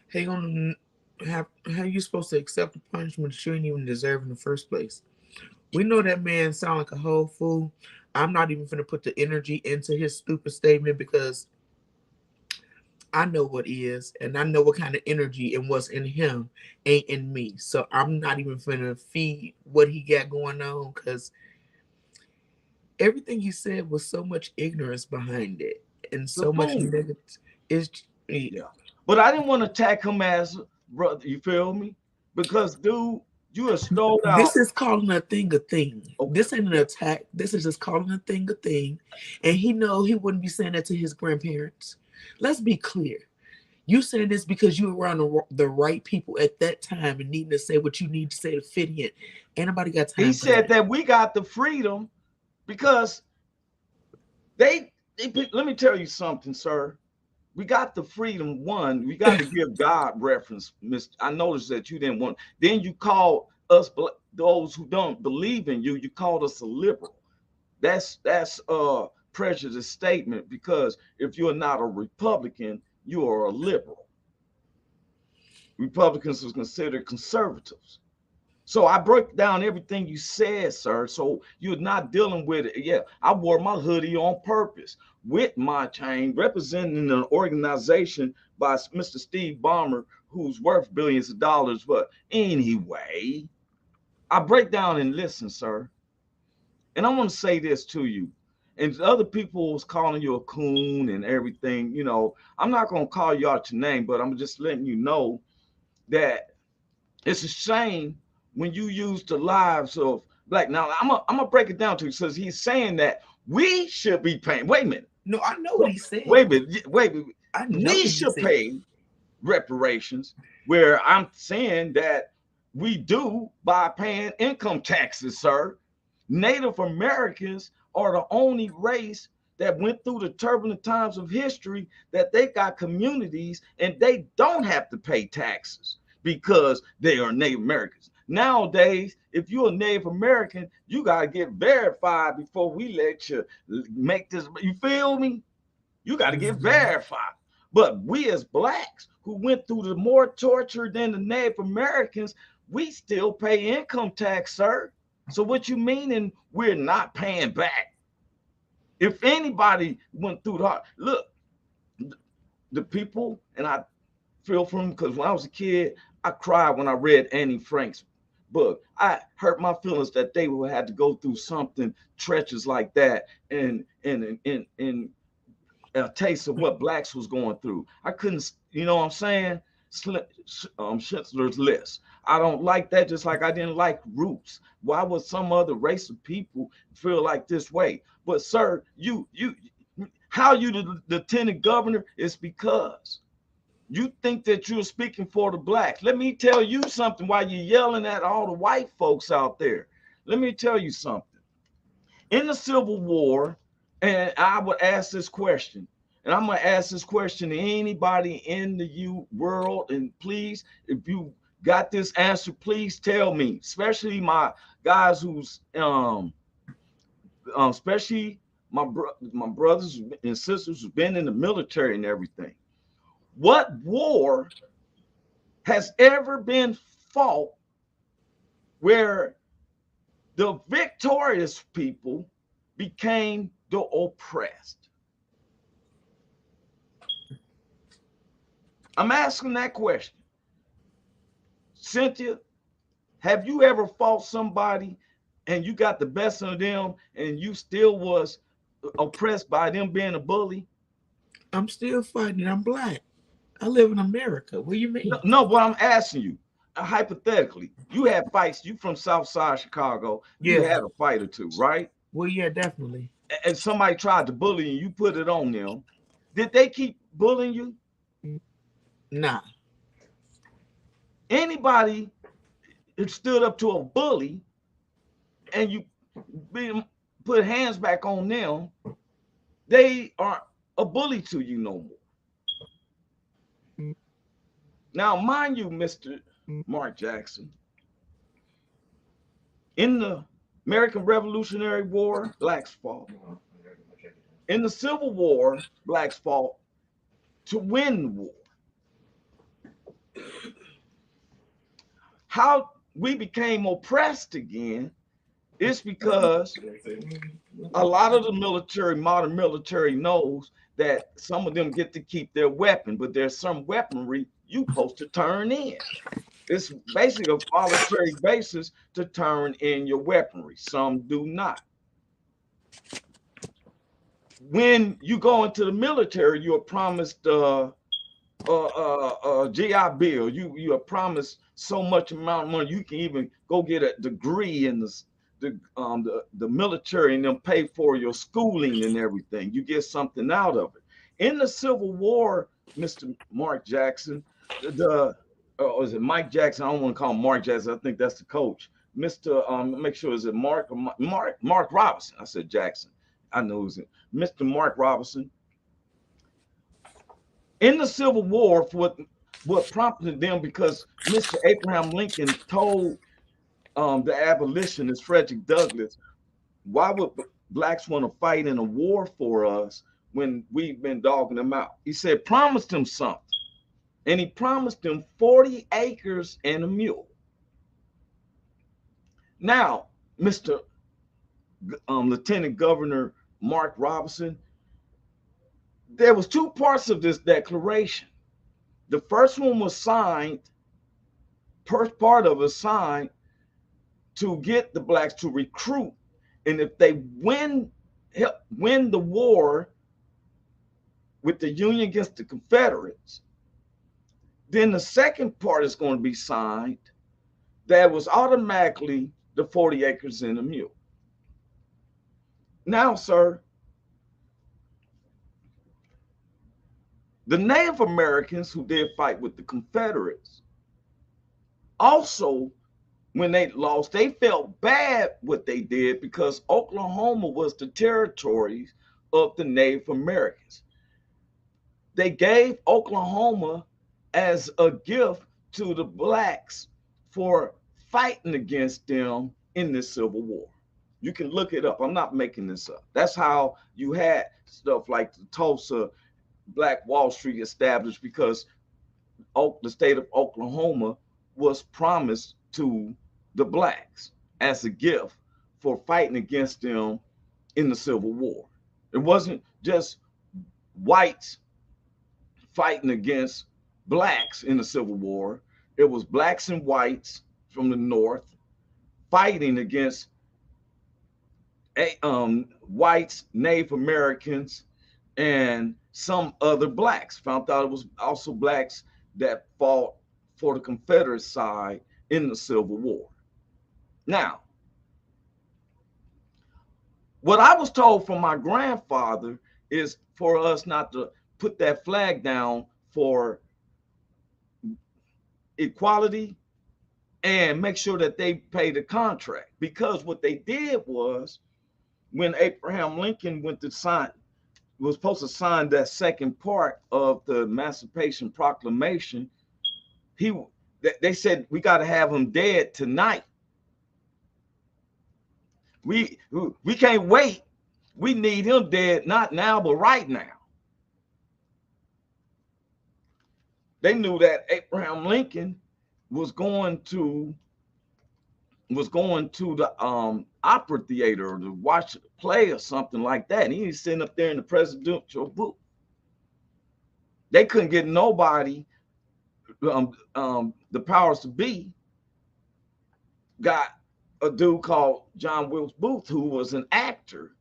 How you supposed to accept the punishment that you ain't even deserve in the first place? We know that man sound like a whole fool. I'm not even going to put the energy into his stupid statement because I know what is, and I know what kind of energy and what's in him ain't in me. So I'm not even going to feed what he got going on because everything he said was so much ignorance behind it and so much negative. Yeah. But I didn't want to attack him as brother. You feel me? Because, dude, you are stole out. This is calling a thing a thing. Okay. This ain't an attack. This is just calling a thing a thing. And he know he wouldn't be saying that to his grandparents. Let's be clear. You saying this because you were around the right people at that time and needing to say what you need to say to fit in. Ain't nobody got time. He said that we got the freedom because they let me tell you something, sir. We got the freedom. One, we got to give God reference. I noticed that you didn't want. Then you called us those who don't believe in you. You called us a liberal. That's a prejudiced statement because if you're not a Republican, you are a liberal. Republicans are considered conservatives. So I broke down everything you said, sir. So you're not dealing with it. Yeah, I wore my hoodie on purpose with my chain, representing an organization by Mr. Steve Ballmer, who's worth billions of dollars. But anyway, I break down and listen, sir. And I want to say this to you. And other people was calling you a coon and everything. You know, I'm not going to call you out your name, but I'm just letting you know that it's a shame when you use the lives of black. Now, I'm gonna break it down to you. Says he's saying that we should be paying. Wait a minute. No, I know what he's saying. Wait a minute. We should pay reparations, where I'm saying that we do by paying income taxes, sir. Native Americans are the only race that went through the turbulent times of history that they got communities and they don't have to pay taxes because they are Native Americans. Nowadays, if you're a Native American, you got to get verified before we let you make this. You feel me? You got to get verified. But we as blacks who went through the more torture than the Native Americans, we still pay income tax, sir. So what you meaning we're not paying back? If anybody went through the heart, look, the people, and I feel for them because when I was a kid, I cried when I read Annie Frank's book. I hurt my feelings that they would have to go through something treacherous like that and a taste of what blacks was going through. I couldn't, you know what I'm saying? Schindler's List. I don't like that, just like I didn't like Roots. Why would some other race of people feel like this way? But sir, how you the lieutenant governor is because you think that you're speaking for the blacks. Let me tell you something while you're yelling at all the white folks out there. Let me tell you something. In the Civil War, and I would ask this question, and I'm going to ask this question to anybody in the world, and please, if you got this answer, please tell me, especially my guys who's, especially my brothers and sisters who've been in the military and everything. What war has ever been fought where the victorious people became the oppressed? I'm asking that question. Cynthia, have you ever fought somebody and you got the best of them and you still was oppressed by them being a bully? I'm still fighting. I'm black. I live in America. What do you mean? No, but I'm asking you, hypothetically, you had fights. You from South Side Chicago. You had a fight or two, right? Well, yeah, definitely. And somebody tried to bully you, you put it on them. Did they keep bullying you? Nah. Anybody who stood up to a bully and you put hands back on them, they aren't a bully to you no more. Now, mind you, Mr. Mark Jackson, in the American Revolutionary War, blacks fought. In the Civil War, blacks fought to win the war. How we became oppressed again is because a lot of the military, modern military, knows that some of them get to keep their weapon, but there's some weaponry you supposed to turn in. It's basically a voluntary basis to turn in your weaponry. Some do not. When you go into the military, you are promised a GI Bill. You are promised so much amount of money. You can even go get a degree in the military and then pay for your schooling and everything. You get something out of it. In the Civil War, Mr. Mark Jackson, is it Mike Jackson? I don't want to call him Mark Jackson. I think that's the coach. Mr. Make sure is it Mark Robinson. I said Jackson. I know who's it. Mr. Mark Robinson. In the Civil War, for what prompted them, because Mr. Abraham Lincoln told the abolitionist Frederick Douglass, why would blacks want to fight in a war for us when we've been dogging them out? He said, promised them something. And he promised them 40 acres and a mule. Now, Mr. Lieutenant Governor Mark Robinson, there was two parts of this declaration. The first one was signed, first part of it signed to get the blacks to recruit. And if they win the war with the Union against the Confederates, then the second part is going to be signed that was automatically the 40 acres and a mule. Now, sir, the Native Americans who did fight with the Confederates, also, when they lost, they felt bad what they did because Oklahoma was the territory of the Native Americans. They gave Oklahoma as a gift to the blacks for fighting against them in the Civil War. You can look it up. I'm not making this up. That's how you had stuff like the Tulsa Black Wall Street established, because the state of Oklahoma was promised to the blacks as a gift for fighting against them in the Civil War. It wasn't just whites fighting against blacks in the Civil War. It was blacks and whites from the North fighting against whites, Native Americans, and some other blacks. Found out it was also blacks that fought for the Confederate side in the Civil War. Now, what I was told from my grandfather is for us not to put that flag down for equality and make sure that they pay the contract. Because what they did was, when Abraham Lincoln went to sign, was supposed to sign that second part of the Emancipation Proclamation, they said we got to have him dead tonight. We can't wait. We need him dead, not now, but right now. They knew that Abraham Lincoln was going to the opera theater to watch a play or something like that. And he was sitting up there in the presidential booth. They couldn't get nobody. The powers to be got a dude called John Wilkes Booth, who was an actor.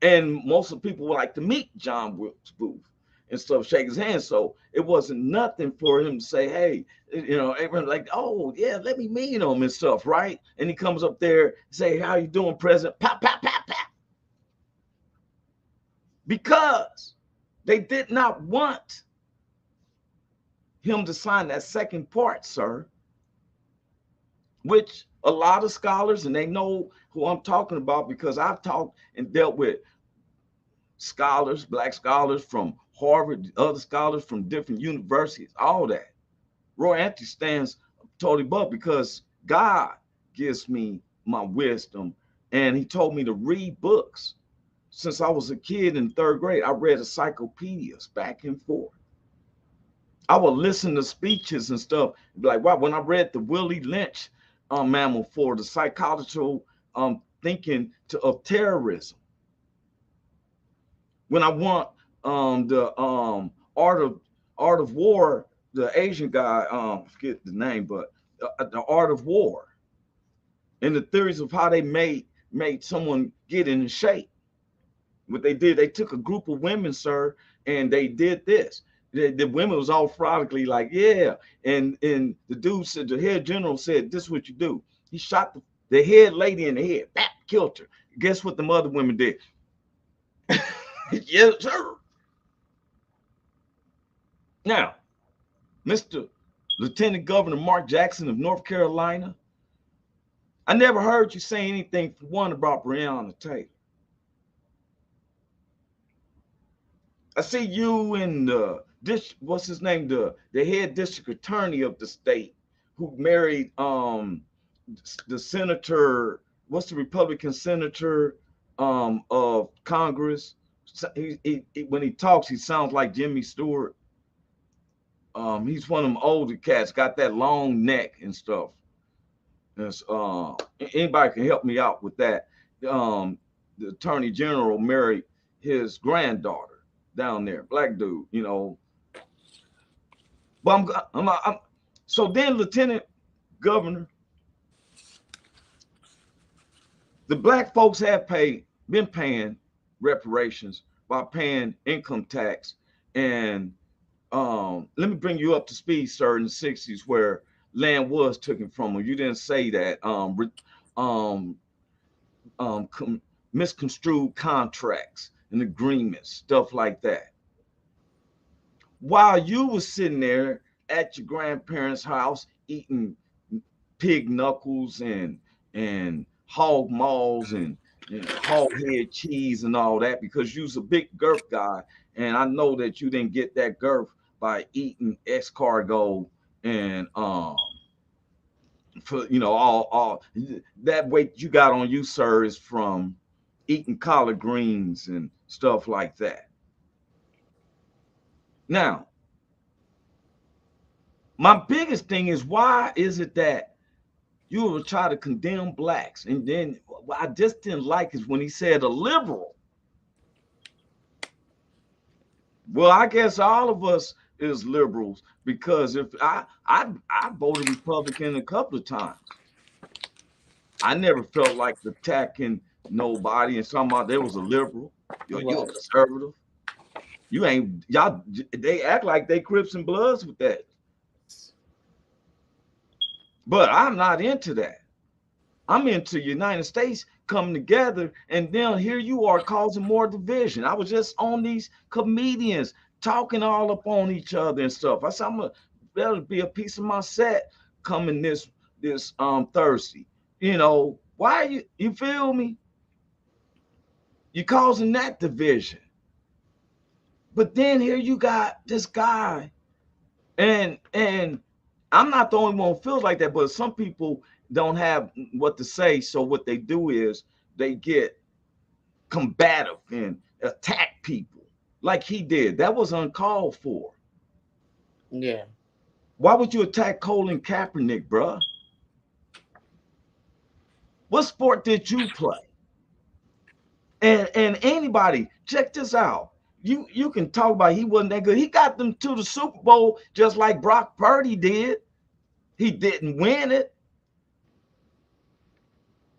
And most of the people would like to meet John Wilkes Booth and stuff, shake his hand. So it wasn't nothing for him to say, hey, everyone's like, oh, yeah, let me meet him and stuff, right? And he comes up there and say, how you doing, President? Pop, pop, pop, pop. Because they did not want him to sign that second part, sir, which a lot of scholars, and they know who I'm talking about because I've talked and dealt with scholars, black scholars from Harvard, other scholars from different universities, all that. Roy Anthony stands totally above because God gives me my wisdom, and he told me to read books. Since I was a kid in third grade, I read encyclopedias back and forth. I would listen to speeches and stuff. Like, wow, when I read the Willie Lynch mammal for the psychological thinking of terrorism. When I want the Art of War, the Asian guy, I forget the name, but the Art of War, and the theories of how they made someone get in shape. What they did, they took a group of women, sir, and they did this. The women was all frolically like, yeah. And the dude said, the head general said, this is what you do. He shot the head lady in the head, bap, killed her. Guess what the other women did? Yes, sir. Now, Mr. Lieutenant Governor Mark Jackson of North Carolina, I never heard you say anything for one about Breonna Taylor. I see you and what's his name, the head district attorney of the state, who married the senator, what's the Republican senator of Congress? He when he talks, he sounds like Jimmy Stewart. He's one of them older cats, got that long neck and stuff. And anybody can help me out with that. The attorney general married his granddaughter down there, black dude, But I'm so then, Lieutenant Governor, the black folks have been paying reparations by paying income tax. And let me bring you up to speed, sir, in the 60s where land was taken from them. You didn't say that. Misconstrued contracts and agreements, stuff like that. While you were sitting there at your grandparents' house eating pig knuckles and hog maws and hog head cheese and all that, because you was a big girth guy, and I know that you didn't get that girth by eating escargot and for all that weight you got on you, sir, is from eating collard greens and stuff like that. Now, my biggest thing is, why is it that you will try to condemn blacks? And then what I just didn't like is when he said a liberal. Well, I guess all of us is liberals, because if I voted Republican a couple of times. I never felt like attacking nobody and somebody there was a liberal. You're a conservative. You ain't, y'all, they act like they Crips and Bloods with that. But I'm not into that. I'm into United States come together, and then here you are causing more division. I was just on these comedians talking all up on each other and stuff. I said, I'm gonna better be a piece of my set coming this Thursday. You know, why you feel me? You're causing that division. But then here you got this guy, and I'm not the only one who feels like that, but some people don't have what to say. So what they do is they get combative and attack people like he did. That was uncalled for. Yeah. Why would you attack Colin Kaepernick, bruh? What sport did you play? And anybody, check this out. You can talk about he wasn't that good. He got them to the Super Bowl just like Brock Purdy did. He didn't win it.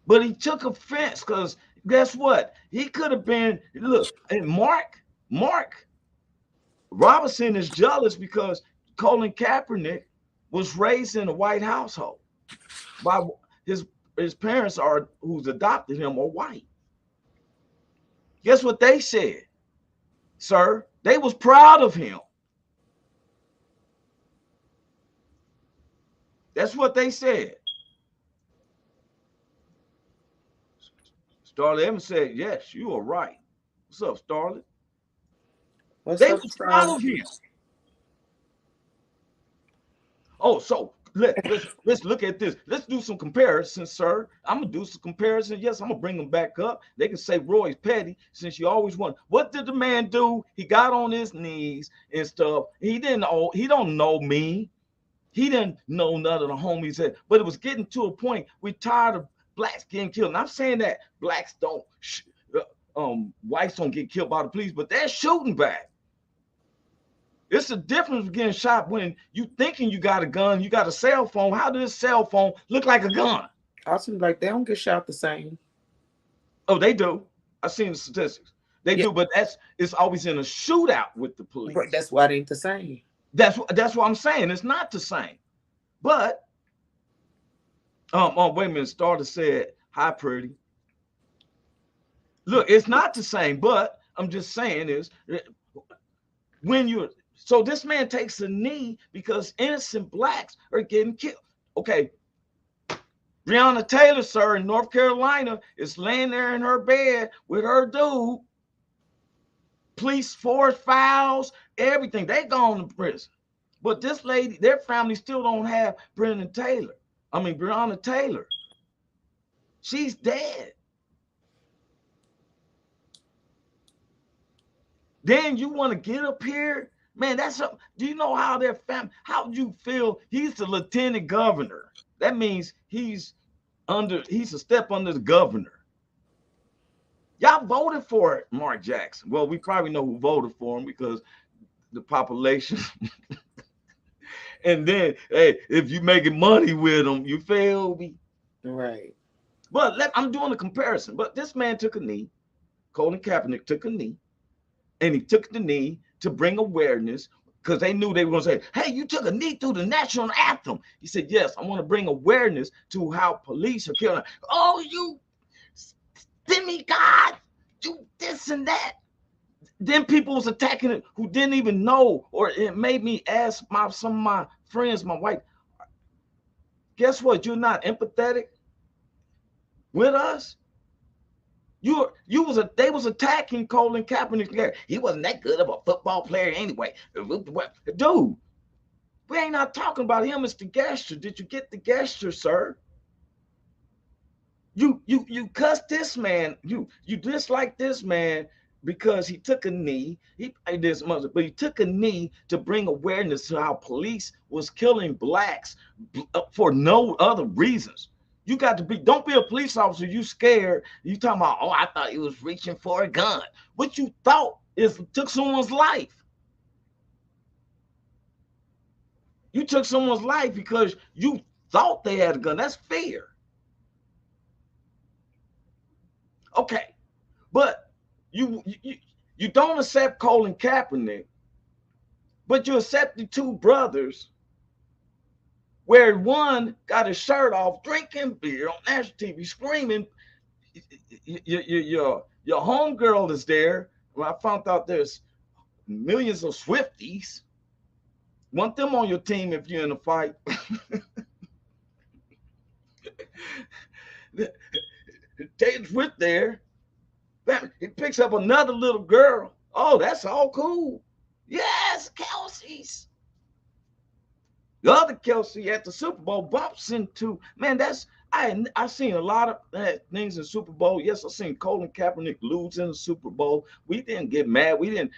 But he took offense because guess what? He could have been, look, and Mark Robinson is jealous because Colin Kaepernick was raised in a white household. By his parents are who's adopted him are white. Guess what they said, sir? They was proud of him. That's what they said. Starlet Evans said, yes, you are right. What's up, Starlet? They was proud of him. Oh, so let's look at this. Let's do some comparisons, sir. I'm gonna do some comparisons. Yes, I'm gonna bring them back up. They can say Roy's petty since you always want. What did the man do? He got on his knees and stuff. He don't know me. He didn't know none of the homies that, but it was getting to a point. We're tired of blacks getting killed. And I'm saying that blacks don't, whites don't get killed by the police, but they're shooting back. It's a difference of getting shot when you thinking you got a gun, you got a cell phone. How does a cell phone look like a gun? I seem like they don't get shot the same. Oh, they do. I've seen the statistics. They do, but it's always in a shootout with the police. But that's why it ain't the same. That's what I'm saying. It's not the same. But wait a minute. Starter said, "Hi, pretty." Look, it's not the same. But I'm just saying is when you're. So this man takes a knee because innocent blacks are getting killed. Okay. Breonna Taylor, sir, in North Carolina is laying there in her bed with her dude. Police force files, everything. They gone to prison. But this lady, their family still don't have Breonna Taylor. She's dead. Then you want to get up here? Man, that's something. Do you know how their family, how do you feel? He's the lieutenant governor. That means he's a step under the governor. Y'all voted for it, Mark Jackson. Well, we probably know who voted for him because the population. And then, hey, if you making money with them, you feel me? Right. But I'm doing a comparison. But this man took a knee. Colin Kaepernick took a knee. And he took the knee to bring awareness because they knew they were going to say, hey, you took a knee through the national anthem. He said, yes, I want to bring awareness to how police are killing. Oh, you demigod, you this and that. Then people was attacking it who didn't even know, or it made me ask some of my friends, my wife, guess what? You're not empathetic with us. They was attacking Colin Kaepernick. He wasn't that good of a football player anyway. Dude, we ain't not talking about him. It's the gesture. Did you get the gesture, sir? You cussed this man. You dislike this man because he took a knee. But he took a knee to bring awareness to how police was killing blacks for no other reasons. You got to don't be a police officer. You scared. You talking about, oh, I thought he was reaching for a gun. What you thought is took someone's life. You took someone's life because you thought they had a gun. That's fear. Okay, but you don't accept Colin Kaepernick, but you accept the two brothers where one got his shirt off, drinking beer on national TV, screaming, your homegirl is there. When I found out there's millions of Swifties, want them on your team if you're in a fight. Taylor Swift there. He picks up another little girl. Oh, that's all cool. Yes, Kelsey's. The other Kelsey at the Super Bowl bumps into, man, that's, I seen a lot of things in the Super Bowl. Yes, I seen Colin Kaepernick lose in the Super Bowl. We didn't get mad. We didn't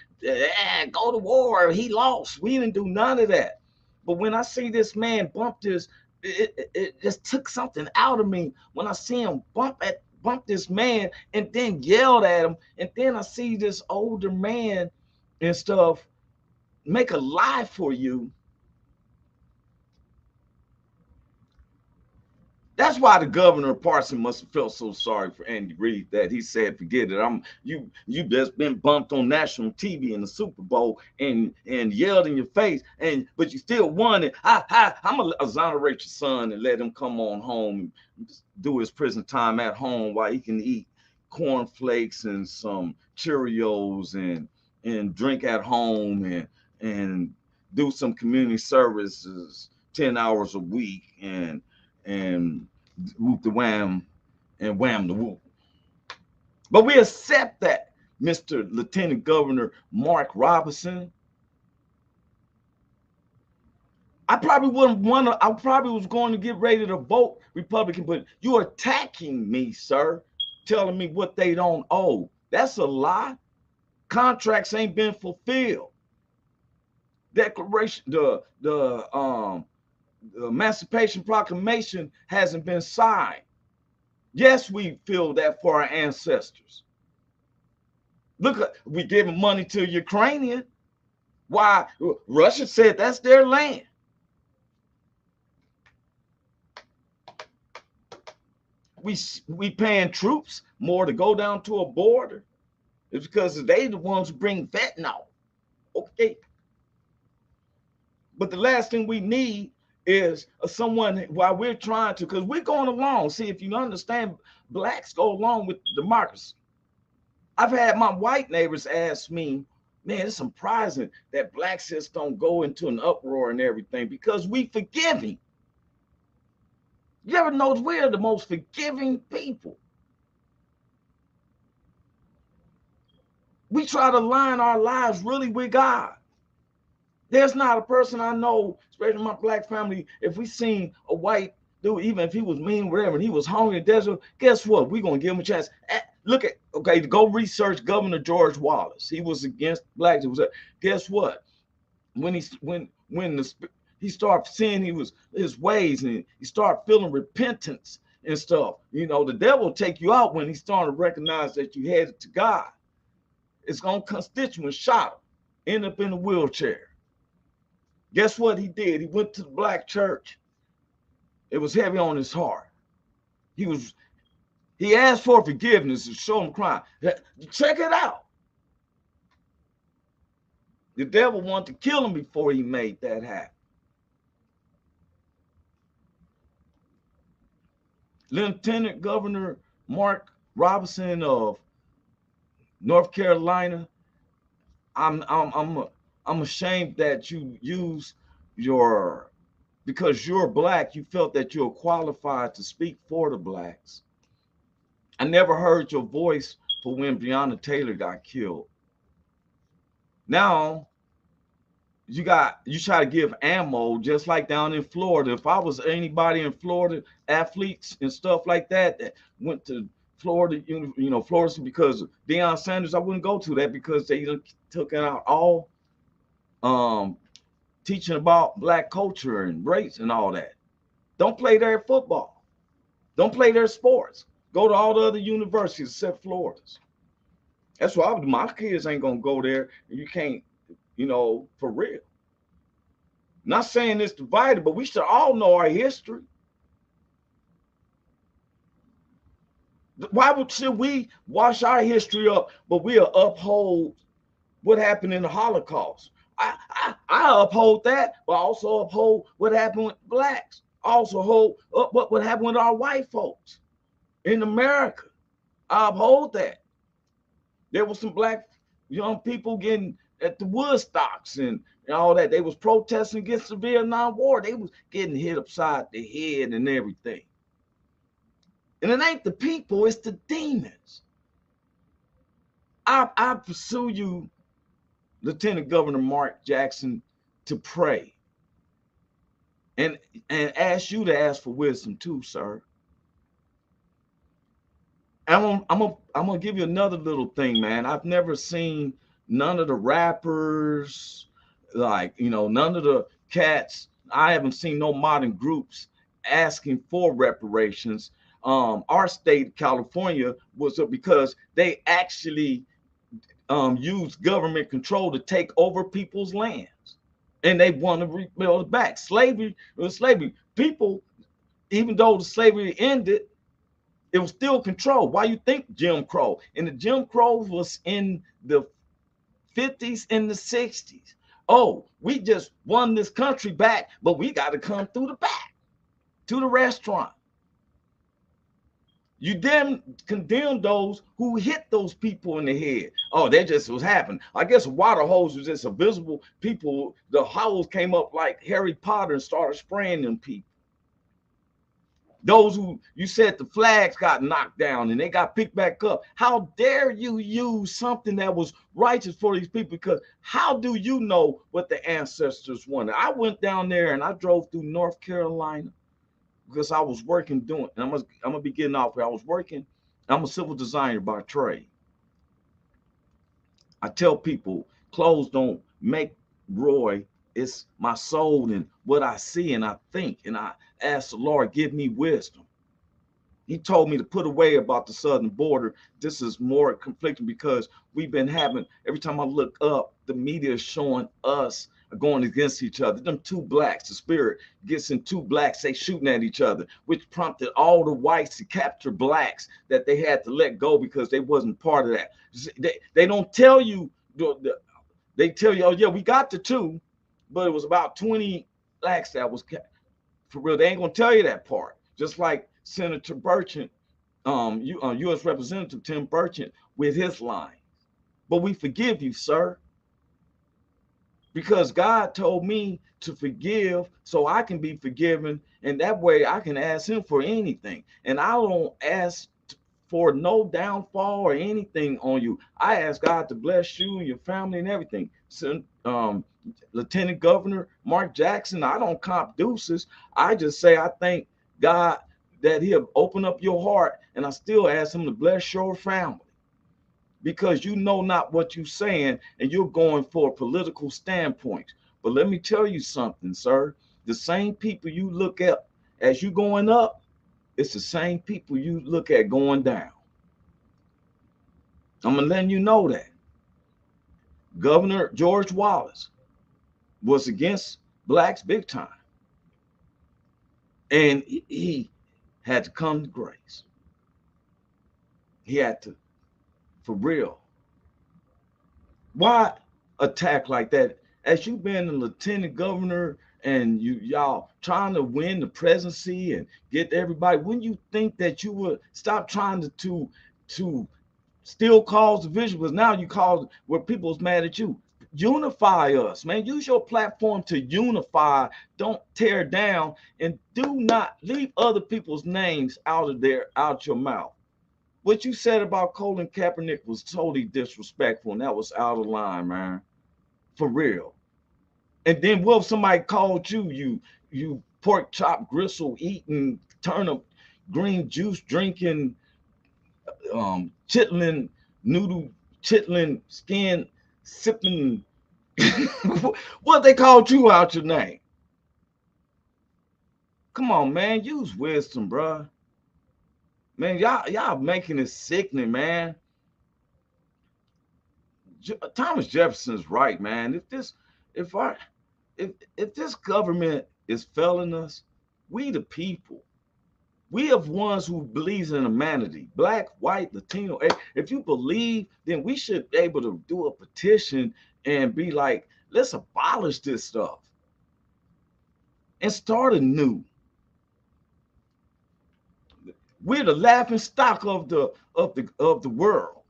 go to war. He lost. We didn't do none of that. But when I see this man bump this, it just took something out of me when I see him bump this man and then yelled at him. And then I see this older man and stuff make a lie for you. That's why the governor of Parson must have felt so sorry for Andy Reid that he said, "Forget it. You just been bumped on national TV in the Super Bowl and yelled in your face, but you still won it. I'm gonna exonerate your son and let him come on home and do his prison time at home while he can eat cornflakes and some Cheerios and drink at home and do some community services 10 hours a week and whoop the wham and wham the whoop." But we accept that, Mr. Lieutenant Governor Mark Robinson. I probably was going to get ready to vote Republican, but you're attacking me, sir, telling me what they don't owe. That's a lie. Contracts ain't been fulfilled. Declaration, the Emancipation Proclamation hasn't been signed. Yes, we feel that for our ancestors. Look, we giving money to Ukrainian. Why? Russia said that's their land. We paying troops more to go down to a border. It's because they the ones who bring fentanyl. Okay. But the last thing we need is someone, while we're trying to, because we're going along. See, if you understand, blacks go along with democracy. I've had my white neighbors ask me, man, it's surprising that blacks just don't go into an uproar and everything because we forgiving. You ever notice we're the most forgiving people? We try to line our lives really with God. There's not a person I know, especially in my black family, if we seen a white dude, even if he was mean, whatever, and he was hungry in the desert, guess what? We're going to give him a chance. Look at, okay, go research Governor George Wallace. He was against blacks. Guess what? When he started seeing his ways and he started feeling repentance and stuff, you know, the devil will take you out when he started to recognize that you headed to God. His own constituents shot him, end up in a wheelchair. Guess what he did? He went to the black church. It was heavy on his heart. He asked for forgiveness to show him crime. Check it out. The devil wanted to kill him before he made that happen. Lieutenant Governor Mark Robinson of North Carolina, I'm ashamed that you use because you're black, you felt that you're qualified to speak for the blacks. I never heard your voice for when Breonna Taylor got killed. Now you try to give ammo just like down in Florida. If I was anybody in Florida, athletes and stuff like that went to Florida, Florida because of Deion Sanders, I wouldn't go to that because they took out all teaching about black culture and race and all that. Don't play their football. Don't play their sports. Go to all the other universities except Florida's. That's why my kids ain't gonna go there. You can't, for real. Not saying it's divided, but we should all know our history. Why should we wash our history up, but we'll uphold what happened in the Holocaust? I uphold that, but I also uphold what happened with blacks. I also hold up what happened with our white folks in America. I uphold that. There was some black young people getting at the Woodstocks and all that. They was protesting against the Vietnam War. They was getting hit upside the head and everything. And it ain't the people, it's the demons. I pursue you, Lieutenant Governor Mark Jackson, to pray and ask you to ask for wisdom too, sir. I'm gonna give you another little thing, man. I've never seen none of the rappers, like none of the cats. I haven't seen no modern groups asking for reparations. Our state, California, was because they actually used government control to take over people's lands, and they want to rebuild it back. Slavery was slavery. People, even though the slavery ended, it was still controlled. Why you think Jim Crow? And the Jim Crow was in the 50s and the 60s. Oh, we just won this country back, but we got to come through the back to the restaurant. You then condemn those who hit those people in the head. Oh, that just was happening. I guess a water hose was just invisible people. The hose came up like Harry Potter and started spraying them people. Those who you said the flags got knocked down and they got picked back up. How dare you use something that was righteous for these people? Because how do you know what the ancestors wanted? I went down there and I drove through North Carolina because I was working doing, and I'm gonna be getting off here. I was working, I'm a civil designer by trade. I tell people clothes don't make Roy, it's my soul and what I see and I think. And I ask the Lord, give me wisdom. He told me to put away about the southern border. This is more conflicting because we've been having, every time I look up, the media is showing us going against each other. Them two blacks, the spirit gets in two blacks, they shooting at each other, which prompted all the whites to capture blacks that they had to let go because they wasn't part of that. They don't tell you, they tell you, oh yeah, we got the two, but it was about 20 blacks that was for real. They ain't gonna tell you that part. Just like Senator Burchant, U.S. Representative Tim Burchant with his line. But we forgive you, sir, because God told me to forgive so I can be forgiven, and that way I can ask him for anything. And I don't ask for no downfall or anything on you. I ask God to bless you and your family and everything. So, Lieutenant Governor Mark Jackson, I don't comp deuces. I just say I thank God that he'll open up your heart, and I still ask him to bless your family, because you know not what you're saying and you're going for a political standpoint. But let me tell you something, sir. The same people you look at as you going up, it's the same people you look at going down. I'm gonna let you know that. Governor George Wallace was against blacks big time. And he had to come to grace. He had to, for real. Why attack like that? As you been a lieutenant governor and y'all trying to win the presidency and get everybody, when you think that you would stop trying to still cause division, because now you cause where people's mad at you. Unify us, man. Use your platform to unify. Don't tear down, and do not leave other people's names out your mouth. What you said about Colin Kaepernick was totally disrespectful, and that was out of line, man. For real. And then what if somebody called you pork chop gristle eating, turnip green juice drinking, chitlin noodle, chitlin skin sipping? What they called you out your name? Come on, man. Use wisdom, bro. Man, y'all making it sickening, man. Thomas Jefferson's right, man. If our if this government is failing us, we the people, we are ones who believes in humanity, black, white, Latino. If you believe, then we should be able to do a petition and be like, let's abolish this stuff and start anew. We're the laughing stock of the world.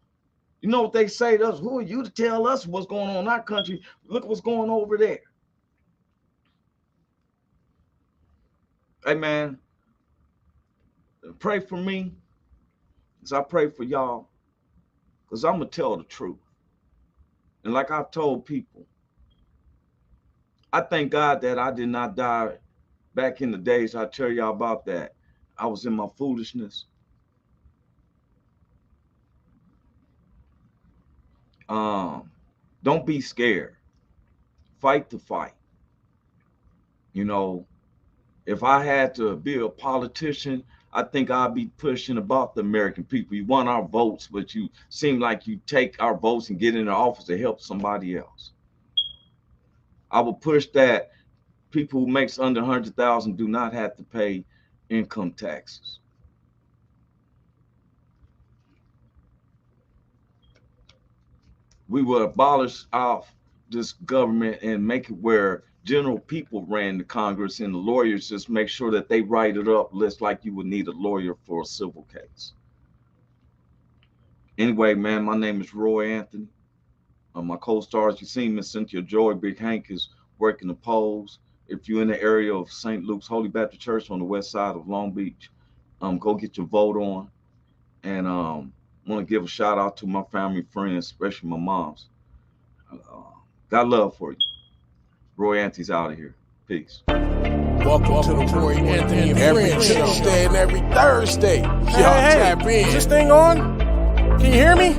You know what they say to us? Who are you to tell us what's going on in our country? Look what's going on over there. Hey man, pray for me as I pray for y'all, because I'm gonna tell the truth. And like I've told people, I thank God that I did not die back in the days. I tell y'all about that. I was in my foolishness. Don't be scared. Fight the fight. You know, if I had to be a politician, I think I'd be pushing about the American people. You want our votes, but you seem like you take our votes and get in the office to help somebody else. I would push that people who makes under 100,000 do not have to pay income taxes. We would abolish this government and make it where general people ran the Congress and the lawyers just make sure that they write it up, just like you would need a lawyer for a civil case. Anyway, man, my name is Roy Anthony. My co-stars, you seen Miss Cynthia Joy, Big Hank is working the polls. If you're in the area of St. Luke's Holy Baptist Church on the west side of Long Beach, go get your vote on. And want to give a shout out to my family, friends, especially my mom's. Got love for you. Roy Anthony's out of here. Peace. Welcome to the Roy Anthony every Tuesday and every Thursday. Y'all tap in. Is this thing on? Can you hear me?